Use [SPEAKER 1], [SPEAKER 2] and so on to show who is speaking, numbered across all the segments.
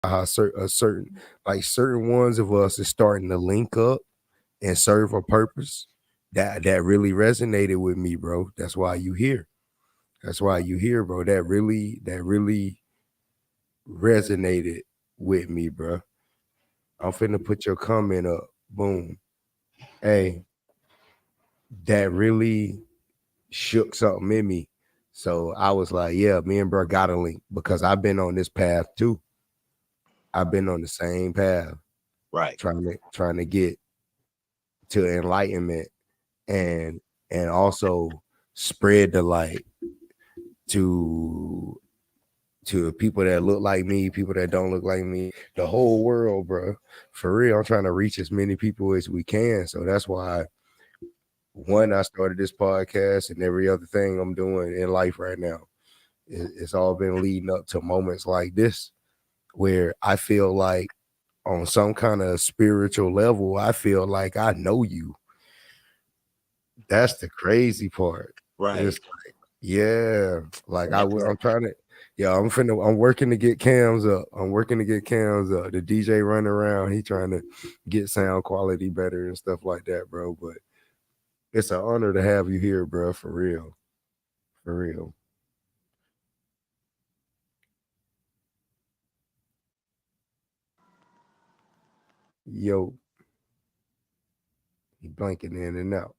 [SPEAKER 1] how certain ones of us is starting to link up and serve a purpose. That really resonated with me, bro. That's why you here. That's why you here, bro. That really resonated with me, bro. I'm finna put your comment up. Boom. Hey, that really shook something in me. So I was like, yeah, me and bro got a link because I've been on this path too. I've been on the same path,
[SPEAKER 2] Right.
[SPEAKER 1] trying to get to enlightenment and also spread the light to people that look like me, people that don't look like me, the whole world, bro. For real, I'm trying to reach as many people as we can. So that's why one, I started this podcast and every other thing I'm doing in life right now. It's all been leading up to moments like this where I feel like on some kind of spiritual level, I feel like I know you. That's the crazy part.
[SPEAKER 2] Right.
[SPEAKER 1] It's yeah, like
[SPEAKER 2] And that,
[SPEAKER 1] I'm trying to, yeah, I'm working to get cams up. I'm working to get cams up. The DJ running around, he trying to get sound quality better and stuff like that, bro. But it's an honor to have you here, bro. For real, for real. Yo, he blanking in and out.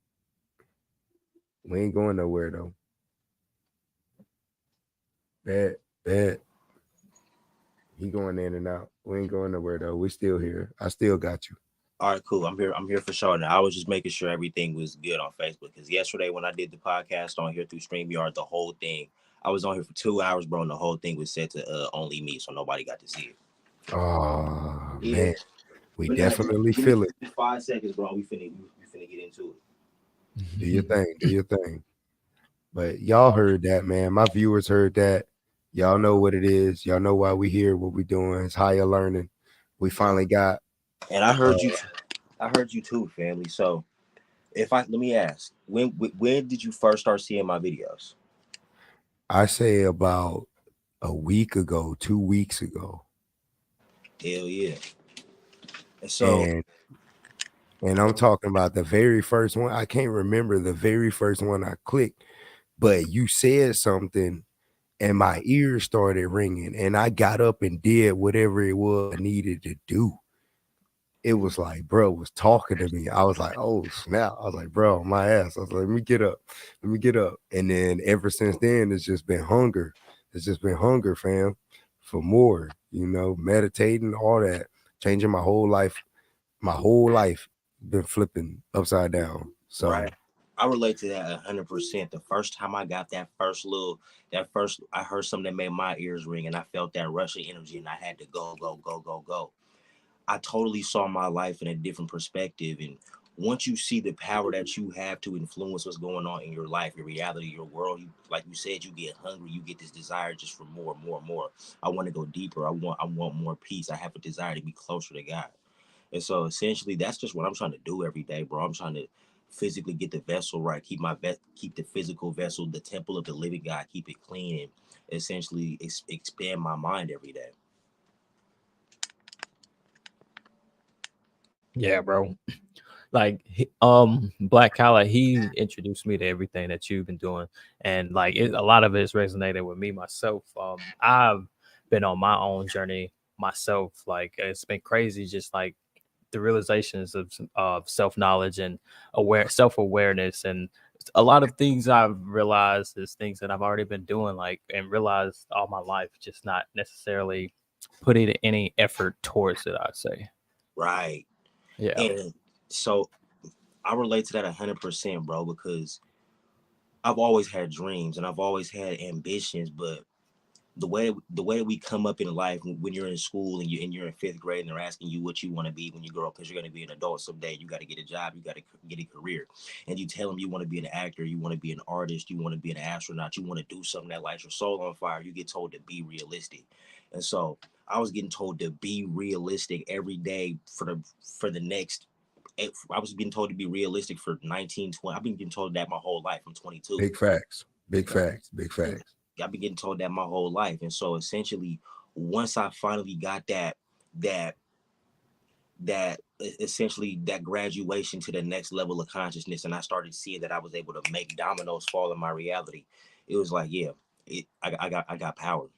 [SPEAKER 1] We ain't going nowhere though. Bad, bad. He going in and out. We ain't going nowhere though. We still here. I still got you.
[SPEAKER 2] all right, cool. I'm here for sure. Now I was just making sure everything was good on Facebook because yesterday when I did the podcast on here through StreamYard, the whole thing, I was on here for 2 hours, bro, and the whole thing was set to only me, so nobody got to see it.
[SPEAKER 1] Oh
[SPEAKER 2] Yeah.
[SPEAKER 1] man, we
[SPEAKER 2] But now
[SPEAKER 1] definitely
[SPEAKER 2] give me
[SPEAKER 1] feel it.
[SPEAKER 2] 5 seconds, bro. We finna get into it.
[SPEAKER 1] Do your thing. Do your thing. But y'all heard that, man. My viewers heard that. Y'all know what it is. Y'all know why we here, what we doing. It's higher learning. We finally got
[SPEAKER 2] And I
[SPEAKER 1] uh
[SPEAKER 2] heard you. I heard you too, family. So if I let me ask, when did you first start seeing my videos?
[SPEAKER 1] I say about a week ago, 2 weeks ago.
[SPEAKER 2] Hell yeah. And so
[SPEAKER 1] And I'm talking about the very first one. I can't remember the very first one I clicked, but you said something and my ears started ringing and I got up and did whatever it was I needed to do. It was like, bro was talking to me. I was like, oh snap. I was like, bro, my ass. I was like, let me get up. Let me get up. And then ever since then, it's just been hunger. It's just been hunger, fam, for more, meditating, all that, changing my whole life been flipping upside down. So
[SPEAKER 2] right. I relate to that 100%. The first time I got I heard something that made my ears ring, and I felt that rush of energy, and I had to go, go, go, go, go. I totally saw my life in a different perspective, and once you see the power that you have to influence what's going on in your life, your reality, your world, like you said, you get hungry, you get this desire just for more, more, more. I want to go deeper. I want more peace. I have a desire to be closer to God. And so essentially that's just what I'm trying to do every day, bro. I'm trying to physically get the vessel right, keep the physical vessel, the temple of the living God, keep it clean, and essentially expand my mind every day.
[SPEAKER 3] Yeah, bro. Like Black Kala, he introduced me to everything that you've been doing, and like a lot of it is resonated with me myself. I've been on my own journey myself. Like it's been crazy, just like the realizations of self knowledge and self awareness, and a lot of things I've realized is things that I've already been doing, like and realized all my life, just not necessarily putting any effort towards it. I'd say,
[SPEAKER 2] Right.
[SPEAKER 3] yeah.
[SPEAKER 2] And so I relate to that 100%, bro, because I've always had dreams and I've always had ambitions, but the way we come up in life when you're in school and you're in fifth grade and they're asking you what you want to be when you grow up because you're going to be an adult someday. You got to get a job, you got to get a career, and you tell them you want to be an actor, you want to be an artist, you want to be an astronaut, you want to do something that lights your soul on fire. You get told to be realistic, and so I was getting told to be realistic every day for the next. I was being told to be realistic for 19, 20. I've been getting told that my whole life. I'm 22.
[SPEAKER 1] big facts, big facts, big facts.
[SPEAKER 2] I've been getting told that my whole life. And so essentially, once I finally got that essentially that graduation to the next level of consciousness, and I started seeing that I was able to make dominoes fall in my reality, it was like, yeah, I got power.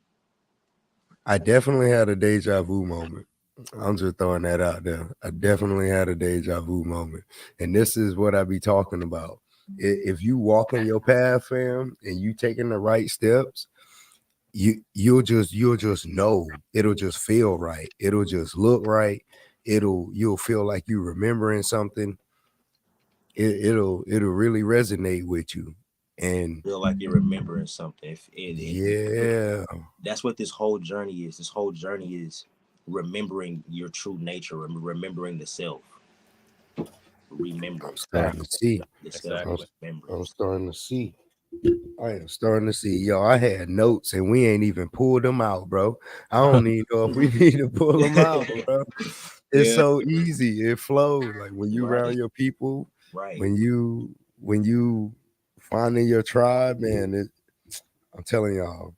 [SPEAKER 1] I definitely had a deja vu moment. I'm just throwing that out there. I definitely had a deja vu moment. And this is what I be talking about. If you walk in your path, fam, and you taking the right steps, you'll just know. It'll just feel right. It'll just look right. You'll feel like you remembering something. It'll really resonate with you. And
[SPEAKER 2] Feel like you're remembering something.
[SPEAKER 1] yeah,
[SPEAKER 2] That's what this whole journey is. This whole journey is remembering your true nature, remembering the self,
[SPEAKER 1] I'm
[SPEAKER 2] remembering
[SPEAKER 1] starting to see.
[SPEAKER 2] the self,
[SPEAKER 3] Exactly.
[SPEAKER 2] remembering.
[SPEAKER 1] I'm starting to see. I am starting to see. Yo, I had notes and we ain't even pulled them out, bro. I don't even know if we need to pull them out, bro. It's
[SPEAKER 2] Yeah,
[SPEAKER 1] so easy. It flows. Like when you around
[SPEAKER 2] right,
[SPEAKER 1] your people,
[SPEAKER 2] right.
[SPEAKER 1] when you finding your tribe, man, I'm telling y'all,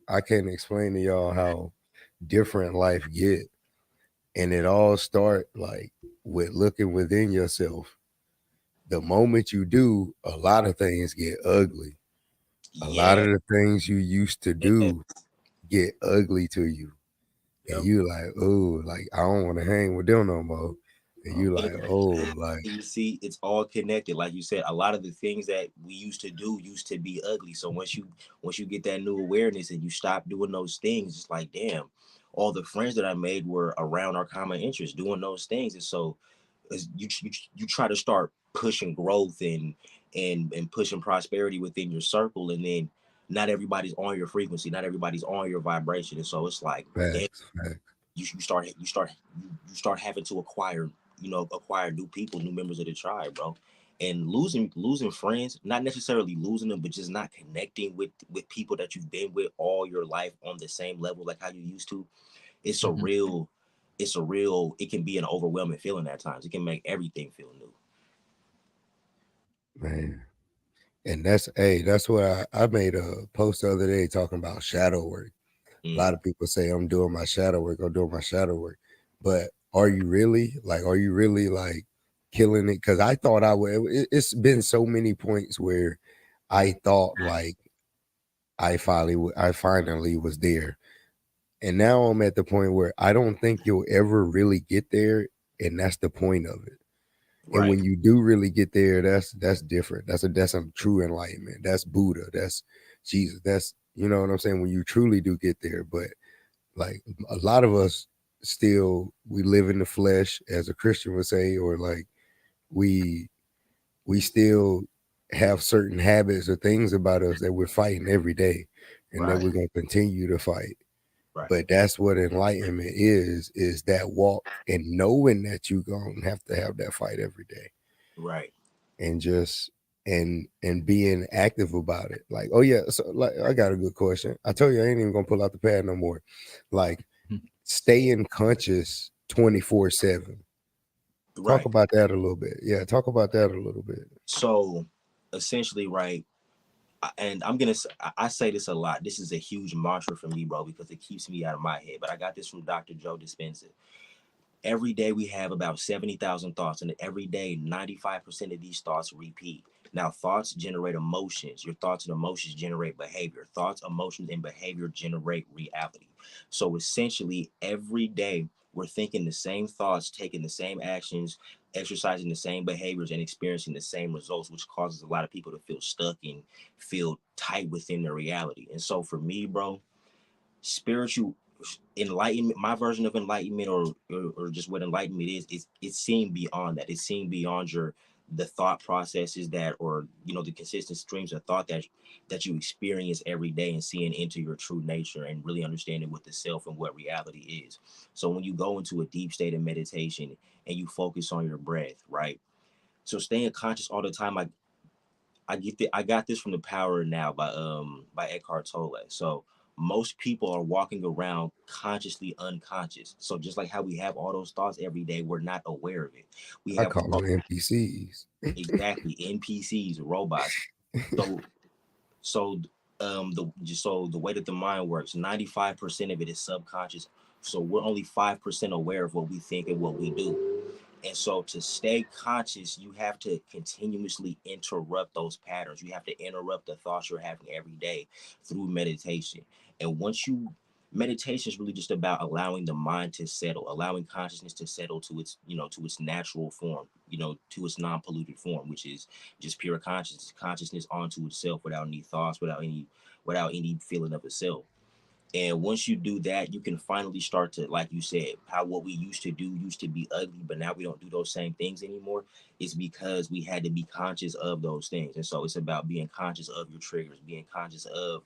[SPEAKER 1] I can't explain to y'all how different life get. And it all start like with looking within yourself. The moment you do, a lot of things get ugly. A lot
[SPEAKER 2] Yeah,
[SPEAKER 1] of the things you used to
[SPEAKER 2] yeah.
[SPEAKER 1] do get ugly to you. And
[SPEAKER 2] Yep.
[SPEAKER 1] you like, oh, like I don't want to hang with them no more. And you like, oh, like
[SPEAKER 2] You see, it's all connected. Like you said, a lot of the things that we used to do used to be ugly. So once you get that new awareness and you stop doing those things, it's like, damn, all the friends that I made were around our common interests, doing those things. And so you try to start pushing growth and pushing prosperity within your circle, and then not everybody's on your frequency, not everybody's on your vibration, and so it's like, damn,
[SPEAKER 1] facts, facts.
[SPEAKER 2] you start having to acquire new people, new members of the tribe, bro. And losing friends, not necessarily losing them, but just not connecting with people that you've been with all your life on the same level like how you used to. it's a
[SPEAKER 3] Mhm.
[SPEAKER 2] real it can be an overwhelming feeling at times. It can make everything feel new.
[SPEAKER 1] Man. And that's what I made a post the other day talking about shadow work. A lot
[SPEAKER 2] Mm,
[SPEAKER 1] of people say I'm doing my shadow work, I'm doing my shadow work. But are you really? Like, are you really like killing it? Because I thought I would. It's been so many points where I thought like I finally was there. And now I'm at the point where I don't think you'll ever really get there. And that's the point of it. And
[SPEAKER 2] right.
[SPEAKER 1] when you do really get there, that's different. That's a true enlightenment. That's Buddha. That's Jesus. That's, you know what I'm saying? When you truly do get there. But like a lot of us still we live in the flesh, as a Christian would say, or like we we still have certain habits or things about us that we're fighting every day and that
[SPEAKER 2] Right.
[SPEAKER 1] we're going to continue to fight.
[SPEAKER 2] Right.
[SPEAKER 1] But that's what enlightenment is that walk and knowing that you're going to have that fight every day,
[SPEAKER 2] Right.
[SPEAKER 1] and just and being active about it. Like, oh yeah, so like I got a good question. I told you I ain't even gonna pull out the pad no more. Like staying conscious 24/7. Talk
[SPEAKER 2] Right.
[SPEAKER 1] about that a little bit. Yeah, talk about that a little bit.
[SPEAKER 2] So essentially, right. And I say this a lot. This is a huge mantra for me, bro, because it keeps me out of my head. But I got this from Dr. Joe Dispenza. Every day we have about 70,000 thoughts, and every day 95% of these thoughts repeat. Now, thoughts generate emotions. Your thoughts and emotions generate behavior. Thoughts, emotions, and behavior generate reality. So essentially, every day we're thinking the same thoughts, taking the same actions, exercising the same behaviors, and experiencing the same results, which causes a lot of people to feel stuck and feel tight within their reality. And so for me, bro, spiritual enlightenment, my version of enlightenment, or just what enlightenment is it's seeing beyond that. It's seeing beyond the thought processes that, or the consistent streams of thought that you experience every day, and seeing into your true nature and really understanding what the self and what reality is. So when you go into a deep state of meditation and you focus on your breath, right? So staying conscious all the time, I got this from The Power Now by Eckhart Tolle. So most people are walking around consciously unconscious. So just like how we have all those thoughts every day, we're not aware of it. We
[SPEAKER 1] I
[SPEAKER 2] have
[SPEAKER 1] call them NPCs.
[SPEAKER 2] exactly NPCs, robots. So so The way that the mind works, 95% of it is subconscious. So we're only 5% aware of what we think and what we do. And so to stay conscious, you have to continuously interrupt those patterns. You have to interrupt the thoughts you're having every day through meditation. And once you meditation is really just about allowing the mind to settle, allowing consciousness to settle to its, to its natural form, to its non-polluted form, which is just pure consciousness onto itself without any thoughts, without any feeling of itself. And once you do that, you can finally start to, like you said, how what we used to do used to be ugly, but now we don't do those same things anymore. It's because we had to be conscious of those things. And so it's about being conscious of your triggers, being conscious of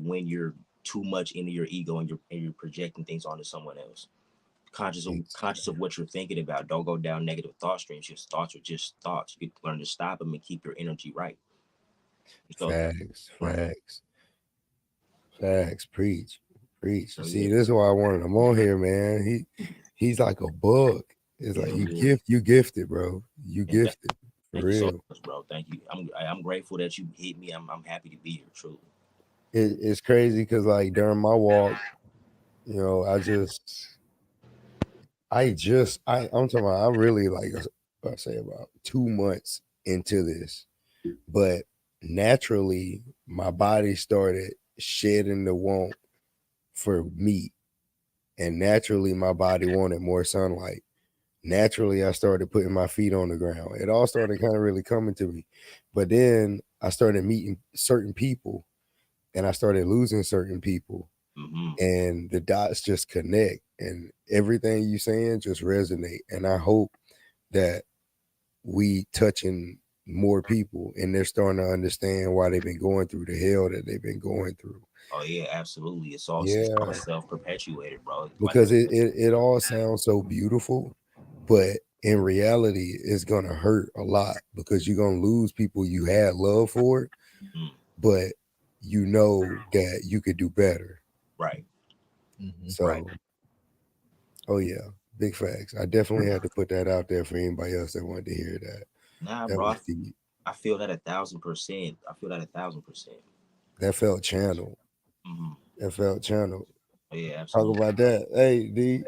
[SPEAKER 2] when you're too much into your ego and you're projecting things onto someone else. Conscious of what you're thinking about. Don't go down negative thought streams. Your thoughts are just thoughts. You learn to stop them and keep your energy right. So
[SPEAKER 1] Facts,
[SPEAKER 2] right.
[SPEAKER 1] facts, facts. Preach, preach.
[SPEAKER 2] So
[SPEAKER 1] See,
[SPEAKER 2] yeah.
[SPEAKER 1] this is why I wanted him on here, man. He's like a bug. It's like you gifted, bro. You
[SPEAKER 2] And
[SPEAKER 1] gifted for
[SPEAKER 2] thank you so
[SPEAKER 1] real.
[SPEAKER 2] much, bro. Thank you. I'm grateful that you hit me. I'm happy to be here. Truly.
[SPEAKER 1] It's crazy because like during my walk, I'm talking about I'm really like I say about 2 months into this, but naturally my body started shedding the want for meat, and naturally my body wanted more sunlight. Naturally I started putting my feet on the ground. It all started kind of really coming to me, but then I started meeting certain people and I started losing certain people,
[SPEAKER 2] Mm-hmm.
[SPEAKER 1] and the dots just connect and everything you saying just resonate. And I hope that we touching more people and they're starting to understand why they've been going through the hell that they've been going through.
[SPEAKER 2] Oh yeah, absolutely. It's all
[SPEAKER 1] Yeah,
[SPEAKER 2] self-perpetuated, bro. Like
[SPEAKER 1] because it all sounds so beautiful, but in reality it's gonna hurt a lot because you're gonna lose people you had love for,
[SPEAKER 2] mm,
[SPEAKER 1] but you know that you could do better.
[SPEAKER 2] right, right.
[SPEAKER 1] So oh yeah, big facts. I definitely had to put that out there for anybody else that wanted to hear that.
[SPEAKER 2] Nah,
[SPEAKER 1] That
[SPEAKER 2] bro.
[SPEAKER 1] was deep.
[SPEAKER 2] I feel that 1,000%. I feel that 1,000%.
[SPEAKER 1] That felt channeled.
[SPEAKER 2] Mm-hmm.
[SPEAKER 1] That felt channeled.
[SPEAKER 2] Oh yeah,
[SPEAKER 1] Talk
[SPEAKER 2] absolutely.
[SPEAKER 1] about that. Hey, D.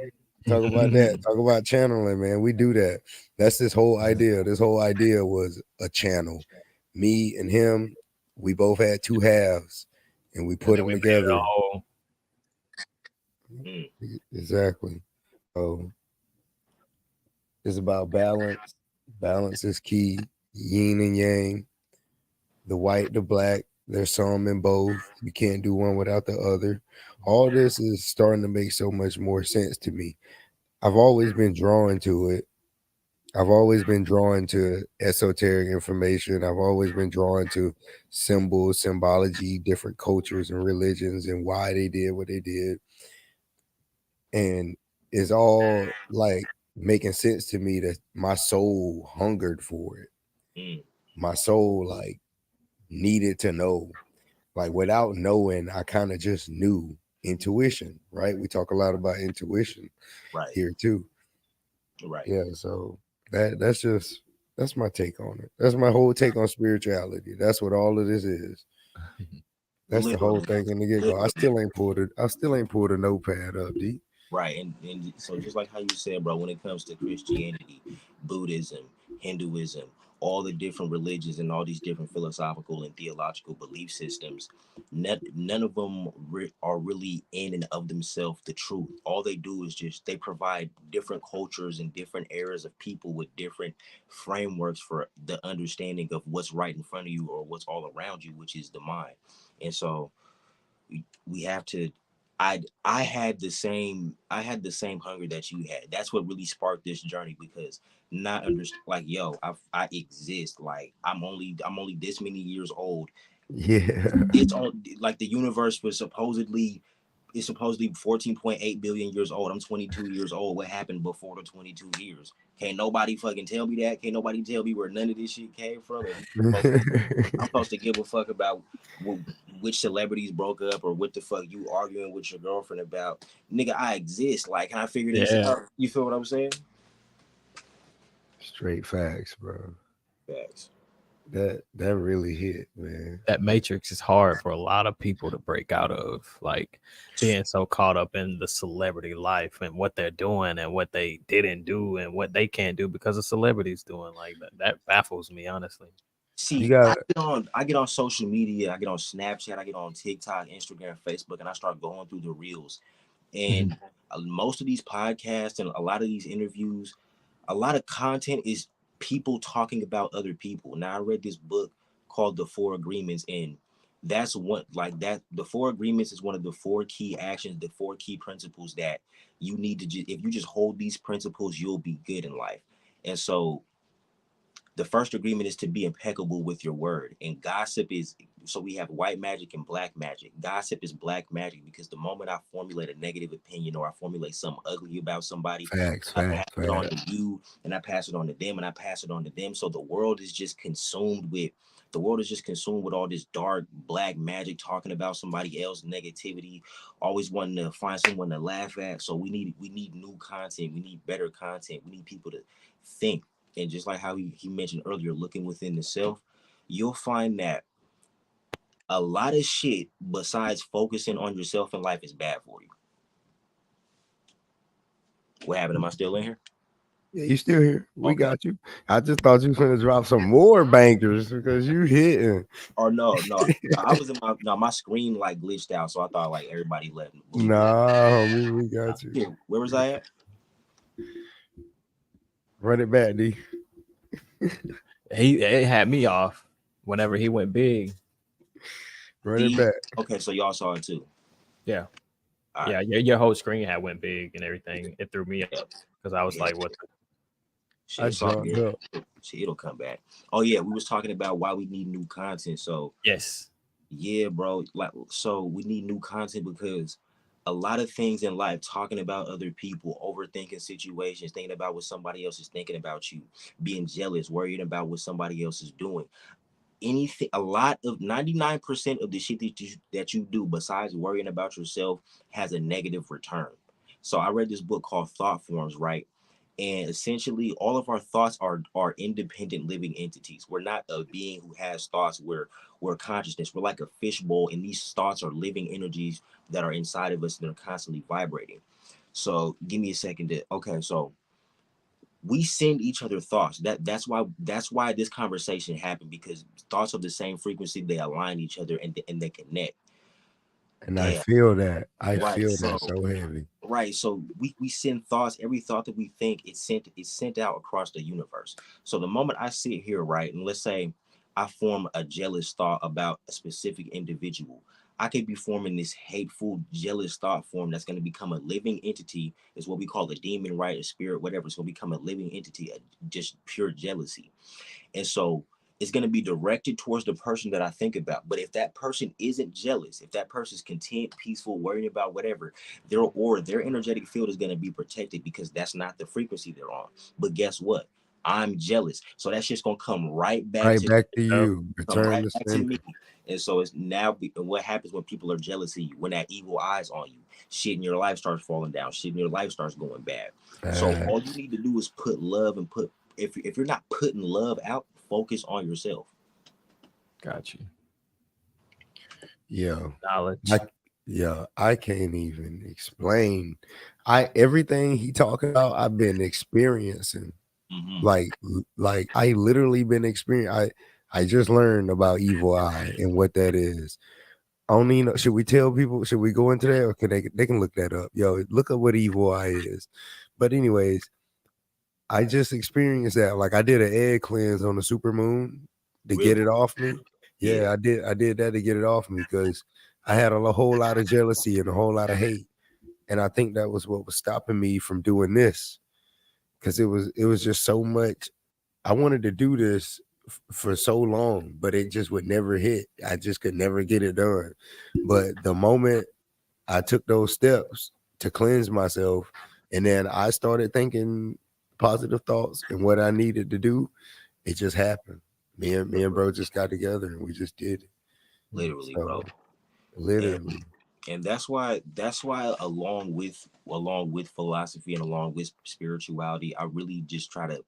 [SPEAKER 1] Talk about that. Talk about channeling, man. We do that. That's this whole idea. This whole idea was a channel. Me and him, we both had two halves, and we
[SPEAKER 3] And
[SPEAKER 1] put
[SPEAKER 3] then
[SPEAKER 1] them
[SPEAKER 3] we made it a
[SPEAKER 1] together.
[SPEAKER 3] whole.
[SPEAKER 2] Mm,
[SPEAKER 1] Exactly. So it's about balance. Balance is key. Yin and yang. The white, the black. There's some in both. You can't do one without the other. All this is starting to make so much more sense to me. I've always been drawn to it. I've always been drawn to esoteric information. I've always been drawn to symbols, symbology, different cultures and religions and why they did what they did. And it's all like making sense to me that my soul hungered for it.
[SPEAKER 2] mm,
[SPEAKER 1] My soul like needed to know. Like without knowing, I kind of just knew intuition, right? We talk a lot about intuition
[SPEAKER 2] right,
[SPEAKER 1] here too.
[SPEAKER 2] right.
[SPEAKER 1] Yeah, so that's my take on it. That's my whole take on spirituality. That's what all of this is. That's the whole
[SPEAKER 2] Literally,
[SPEAKER 1] thing in the get go.
[SPEAKER 2] literally.
[SPEAKER 1] I still ain't pulled a notepad up, D.
[SPEAKER 2] Right. And so just like how you said, bro, when it comes to Christianity, Buddhism, Hinduism, all the different religions and all these different philosophical and theological belief systems, none of them are really in and of themselves the truth. All they do is just they provide different cultures and different eras of people with different frameworks for the understanding of what's right in front of you or what's all around you, which is the mind. And so we have to I had the same hunger that you had. That's what really sparked this journey, because not understand, like, yo, I exist. Like I'm only this many years old.
[SPEAKER 1] Yeah.
[SPEAKER 2] It's on, like, the universe was supposedly is supposedly 14.8 billion years old. I'm 22 years old. What happened before the 22 years? Can't nobody fucking tell me that. Can't nobody tell me where none of this shit came from. And I'm supposed to give a fuck about which celebrities broke up or what the fuck you arguing with your girlfriend about. Nigga, I exist. Like, can I figure this
[SPEAKER 3] Yeah.
[SPEAKER 2] out? You feel what I'm saying?
[SPEAKER 1] Straight facts, bro.
[SPEAKER 2] Facts.
[SPEAKER 1] That really hit, man.
[SPEAKER 3] That matrix is hard for a lot of people to break out of, like being so caught up in the celebrity life and what they're doing and what they didn't do and what they can't do because a celebrity's doing. Like that baffles me, honestly.
[SPEAKER 1] You
[SPEAKER 2] See,
[SPEAKER 1] got
[SPEAKER 2] I get on social media, I get on Snapchat, I get on TikTok, Instagram, Facebook, and I start going through the reels. And most of these podcasts and a lot of these interviews, a lot of content is people talking about other people. Now I read this book called The Four Agreements, and that's what like that the Four Agreements is one of the four key actions, the four key principles that you need to if you just hold these principles, you'll be good in life. And so the first agreement is to be impeccable with your word. And gossip is, so we have white magic and black magic. Gossip is black magic because the moment I formulate a negative opinion or I formulate something ugly about somebody,
[SPEAKER 1] facts,
[SPEAKER 2] I pass
[SPEAKER 1] facts,
[SPEAKER 2] it on
[SPEAKER 1] facts.
[SPEAKER 2] to you, and I pass it on to them, and I pass it on to them. So the world is just consumed with all this dark black magic, talking about somebody else, negativity, always wanting to find someone to laugh at. So we need new content, we need better content, we need people to think. And just like how he mentioned earlier, looking within the self, you'll find that a lot of shit besides focusing on yourself in life is bad for you. What happened? Am I still in here?
[SPEAKER 1] Yeah, you still here? We
[SPEAKER 2] Okay.
[SPEAKER 1] got you. I just thought you was gonna drop some more bankers because you hitting.
[SPEAKER 2] Or no, I was in my screen like glitched out, so I thought like everybody left. Believe me.
[SPEAKER 1] Nah, homie, we got you.
[SPEAKER 2] Yeah, where was I at?
[SPEAKER 1] Run it back, D.
[SPEAKER 3] It had me off whenever he went big.
[SPEAKER 1] Run it back.
[SPEAKER 2] Okay, so y'all saw it too.
[SPEAKER 3] Yeah.
[SPEAKER 2] All
[SPEAKER 3] Yeah,
[SPEAKER 2] right.
[SPEAKER 3] your whole screen had went big and everything. It threw me up
[SPEAKER 2] Yeah.
[SPEAKER 3] because I was
[SPEAKER 2] Yeah.
[SPEAKER 3] like, "What?"
[SPEAKER 1] I
[SPEAKER 2] Shit, so
[SPEAKER 1] jumped
[SPEAKER 2] yeah,
[SPEAKER 1] up.
[SPEAKER 2] shit, it'll come back. Oh yeah, we was talking about why we need new content. So
[SPEAKER 3] Yes,
[SPEAKER 2] yeah, bro. Like, so we need new content because a lot of things in life, talking about other people, overthinking situations, thinking about what somebody else is thinking about you, being jealous, worrying about what somebody else is doing. Anything, a lot of 99% of the shit that you do besides worrying about yourself has a negative return. So I read this book called Thought Forms, right? And essentially all of our thoughts are independent living entities. We're not a being who has thoughts. We're consciousness. We're like a fishbowl, and these thoughts are living energies that are inside of us and they're constantly vibrating. So give me a second to okay, so we send each other thoughts. That's why this conversation happened, because thoughts of the same frequency, they align each other, and they connect.
[SPEAKER 1] And I
[SPEAKER 2] And
[SPEAKER 1] feel that. I
[SPEAKER 2] right,
[SPEAKER 1] feel
[SPEAKER 2] so
[SPEAKER 1] that so heavy.
[SPEAKER 2] right, so we send thoughts. Every thought that we think, it's sent out across the universe. So the moment I sit here, right, and let's say I form a jealous thought about a specific individual, I could be forming this hateful, jealous thought form that's going to become a living entity. Is what we call a demon, right? A spirit, whatever. It's going to become a living entity, just pure jealousy. And so it's going to be directed towards the person that I think about. But if that person isn't jealous, if that person's content, peaceful, worrying about whatever, their energetic field is going to be protected, because that's not the frequency they're on. But guess what? I'm jealous. So that's just going to come right back
[SPEAKER 1] Right
[SPEAKER 2] to
[SPEAKER 1] back to
[SPEAKER 3] yep,
[SPEAKER 1] you.
[SPEAKER 2] come
[SPEAKER 1] Return
[SPEAKER 2] right
[SPEAKER 1] to
[SPEAKER 2] back to
[SPEAKER 1] sender.
[SPEAKER 2] me. And so it's now what happens when people are jealous of you, when that evil eye's on you, shit in your life starts falling down, shit in your life starts going bad. So all you
[SPEAKER 1] Facts.
[SPEAKER 2] need to do is put love and put, if you're not putting love out, focus on yourself.
[SPEAKER 3] got you.
[SPEAKER 1] Yeah.
[SPEAKER 3] Knowledge.
[SPEAKER 1] I yeah, I can't even explain. I everything he talking about, I've been experiencing.
[SPEAKER 2] Mm-hmm.
[SPEAKER 1] Like I literally been experiencing. I just learned about evil eye and what that is. Only know, should we tell people? Should we go into that, or can they can look that up? Yo, look up what evil eye is. But anyways, I just experienced that. Like I did an egg cleanse on the super moon to
[SPEAKER 2] Really?
[SPEAKER 1] get it off me.
[SPEAKER 2] Yeah.
[SPEAKER 1] Yeah, I did. I did that to get it off me because I had a whole lot of jealousy and a whole lot of hate, and I think that was what was stopping me from doing this, because it was just so much. I wanted to do this for so long, but it just would never hit. I just could never get it done. But the moment I took those steps to cleanse myself, and then I started thinking positive thoughts and what I needed to do, it just happened. Me and bro just got together and we just did it.
[SPEAKER 2] Literally, bro.
[SPEAKER 1] So
[SPEAKER 2] And
[SPEAKER 1] literally,
[SPEAKER 2] and that's why along with philosophy and along with spirituality, I really just try to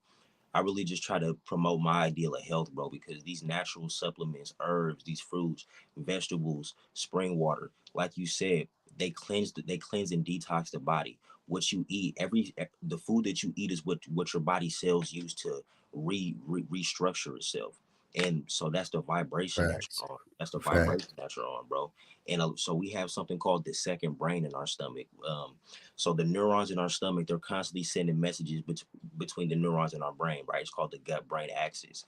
[SPEAKER 2] I really just try to promote my ideal of health, bro, because these natural supplements, herbs, these fruits, vegetables, spring water, like you said, they cleanse and detox the body. What you eat, the food that you eat is what your body cells use to restructure itself. And so that's the vibration that
[SPEAKER 1] Facts.
[SPEAKER 2] you're on. That's the
[SPEAKER 1] Facts.
[SPEAKER 2] vibration that you're on, bro. And so we have something called the second brain in our stomach. So the neurons in our stomach, they're constantly sending messages between the neurons in our brain, right? It's called the gut brain axis.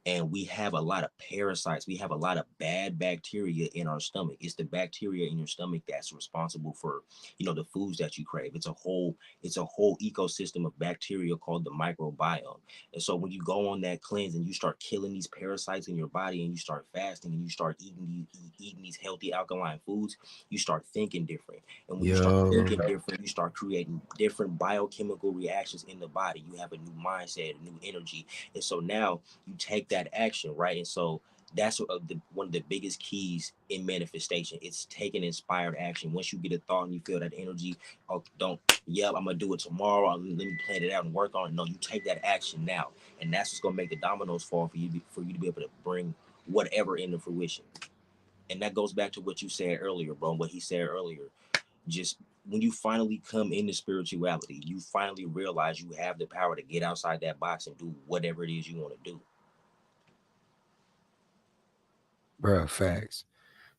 [SPEAKER 2] And we have a lot of parasites. We have a lot of bad bacteria in our stomach. It's the bacteria in your stomach that's responsible for, the foods that you crave. It's a whole ecosystem of bacteria called the microbiome. And so when you go on that cleanse and you start killing these parasites in your body and you start fasting and you start eating these healthy alkaline foods, you start thinking different. And when you start
[SPEAKER 1] Yo,
[SPEAKER 2] thinking different, you start creating different biochemical reactions in the body. You have a new mindset, a new energy. And so now you take that action, right? And so that's one of the biggest keys in manifestation. It's taking inspired action. Once you get a thought and you feel that energy, oh, don't, yep, I'm going to do it tomorrow. Let me plan it out and work on it. No, you take that action now. And that's what's going to make the dominoes fall for you to be able to bring whatever into fruition. And that goes back to what you said earlier, bro, what he said earlier. Just when you finally come into spirituality, you finally realize you have the power to get outside that box and do whatever it is you want to do.
[SPEAKER 1] bro, facts.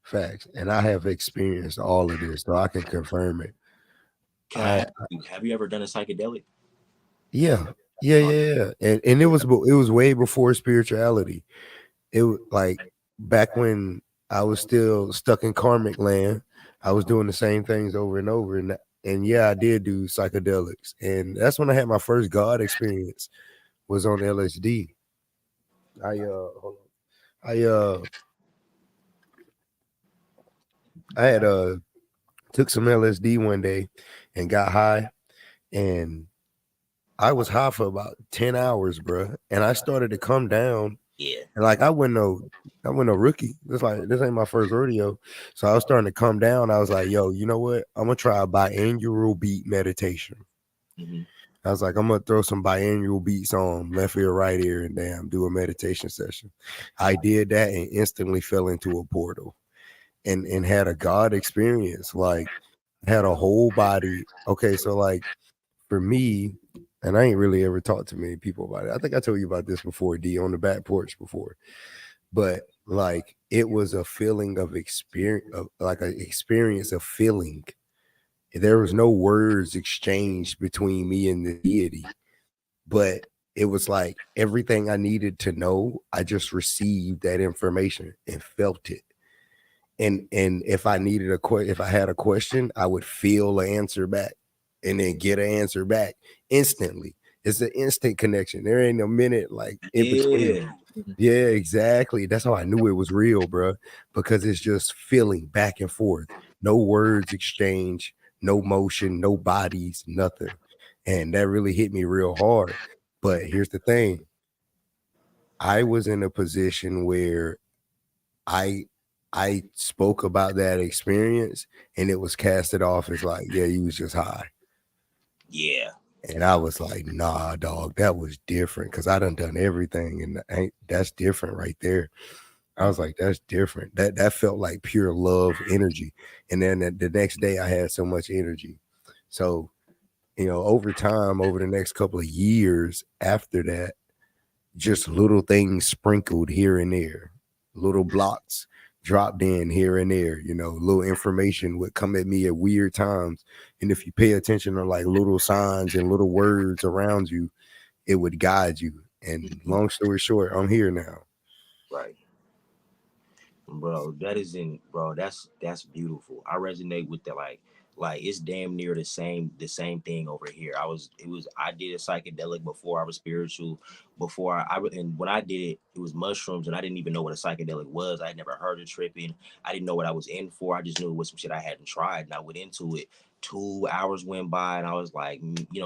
[SPEAKER 1] Facts. And I have experienced all of this, so I can confirm it.
[SPEAKER 2] Can I
[SPEAKER 1] I
[SPEAKER 2] ask you, have you ever done a psychedelic?
[SPEAKER 1] Yeah. Yeah,
[SPEAKER 2] Uh,
[SPEAKER 1] yeah, yeah. And it was way before spirituality. It was like back when I was still stuck in karmic land, I was doing the same things over and over. And yeah, I did do psychedelics. And that's when I had my first God experience was on LSD. Hold on. I I had took some LSD one day and got high, and I was high for about 10 hours, bro. And I started to come down.
[SPEAKER 2] yeah.
[SPEAKER 1] And like I wasn't no rookie. This like this ain't my first rodeo. So I was starting to come down. I was like, yo, you know what? I'm gonna try a binaural beat meditation.
[SPEAKER 2] Hmm.
[SPEAKER 1] I was like, I'm gonna throw some binaural beats on left ear, right ear, and damn, do a meditation session. I did that and instantly fell into a portal and had a God experience. Like had a whole body. Okay, so like for me, and I ain't really ever talked to many people about it. I think I told you about this before, D, on the back porch before. But like it was a feeling of experience, of like an experience of feeling. There was no words exchanged between me and the deity, but it was like everything I needed to know. I just received that information and felt it. And if I needed if I had a question, I would feel the answer back, and then get an answer back instantly. It's an instant connection. There ain't a minute like in between.
[SPEAKER 2] Yeah.
[SPEAKER 1] Yeah, exactly. That's how I knew it was real, bro, because it's just feeling back and forth. No words exchange, no motion, no bodies, nothing. And that really hit me real hard. But here's the thing. I was in a position where I I spoke about that experience and it was casted off as like, yeah, you was just high.
[SPEAKER 2] Yeah.
[SPEAKER 1] And I was like, nah, dog, that was different because I done everything, and that's different right there. I was like, that's different. That felt like pure love energy. And then the next day I had so much energy. So, over time, over the next couple of years after that, just little things sprinkled here and there, little blocks dropped in here and there, little information would come at me at weird times. And if you pay attention to like little signs and little words around you, it would guide you. And long story short, I'm here now.
[SPEAKER 2] Right. Bro, that's beautiful. I resonate with that. Like it's damn near the same thing over here. I did a psychedelic before I was spiritual. And when I did it, it was mushrooms, and I didn't even know what a psychedelic was. I had never heard of tripping. I didn't know what I was in for. I just knew it was some shit I hadn't tried, and I went into it. 2 hours went by, and I was like,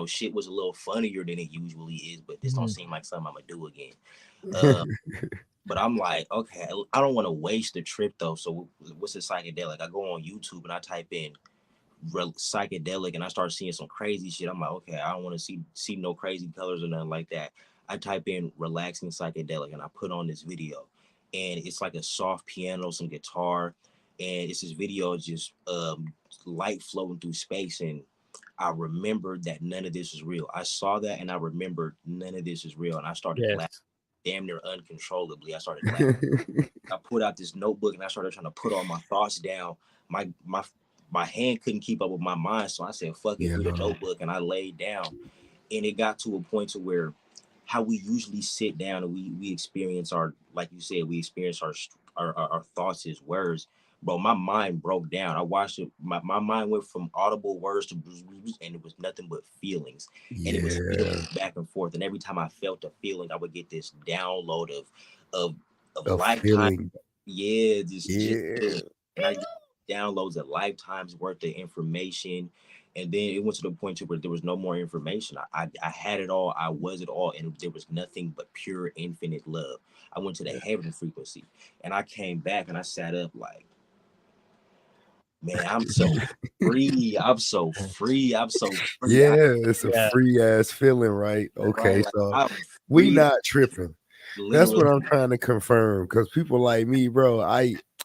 [SPEAKER 2] shit was a little funnier than it usually is, but this don't seem like something I'm gonna do again. Uh, but I'm like, okay, I don't want to waste the trip though. So what's a psychedelic? I go on YouTube and I type in psychedelic, and I start seeing some crazy shit. I'm like, okay, I don't want to see no crazy colors or nothing like that. I type in relaxing psychedelic and I put on this video, and it's like a soft piano, some guitar, and it's this video of just light floating through space. And I remembered that none of this is real. I saw that and I remembered none of this is real, and I started laughing
[SPEAKER 3] Yes.
[SPEAKER 2] damn near uncontrollably. I started laughing. I put out this notebook and I started trying to put all my thoughts down. My hand couldn't keep up with my mind, so I said, "Fuck it,
[SPEAKER 1] Yeah.
[SPEAKER 2] read a notebook," and I laid down. And it got to a point to where how we usually sit down and we experience our, like you said, we experience our thoughts as words. Bro, my mind broke down. I watched it. My mind went from audible words to and it was nothing but feelings. And it was
[SPEAKER 1] Yeah.
[SPEAKER 2] feelings back and forth. And every time I felt a feeling, I would get this download of
[SPEAKER 1] A
[SPEAKER 2] lifetime.
[SPEAKER 1] feeling.
[SPEAKER 2] Yeah, just
[SPEAKER 1] Yeah.
[SPEAKER 2] feeling. And I get downloads of lifetimes worth of information. And then it went to the point to where there was no more information. I had it all. I was it all. And there was nothing but pure infinite love. I went to the heaven frequency. And I came back and I sat up like, man, I'm so free. I'm so free. I'm so free.
[SPEAKER 1] Yeah, it's a
[SPEAKER 3] Yeah.
[SPEAKER 1] free ass feeling, right? Okay,
[SPEAKER 2] Right, like,
[SPEAKER 1] so
[SPEAKER 2] I'm
[SPEAKER 1] we
[SPEAKER 2] free,
[SPEAKER 1] not tripping. That's what
[SPEAKER 2] literally.
[SPEAKER 1] I'm trying to confirm. Because people like me, bro,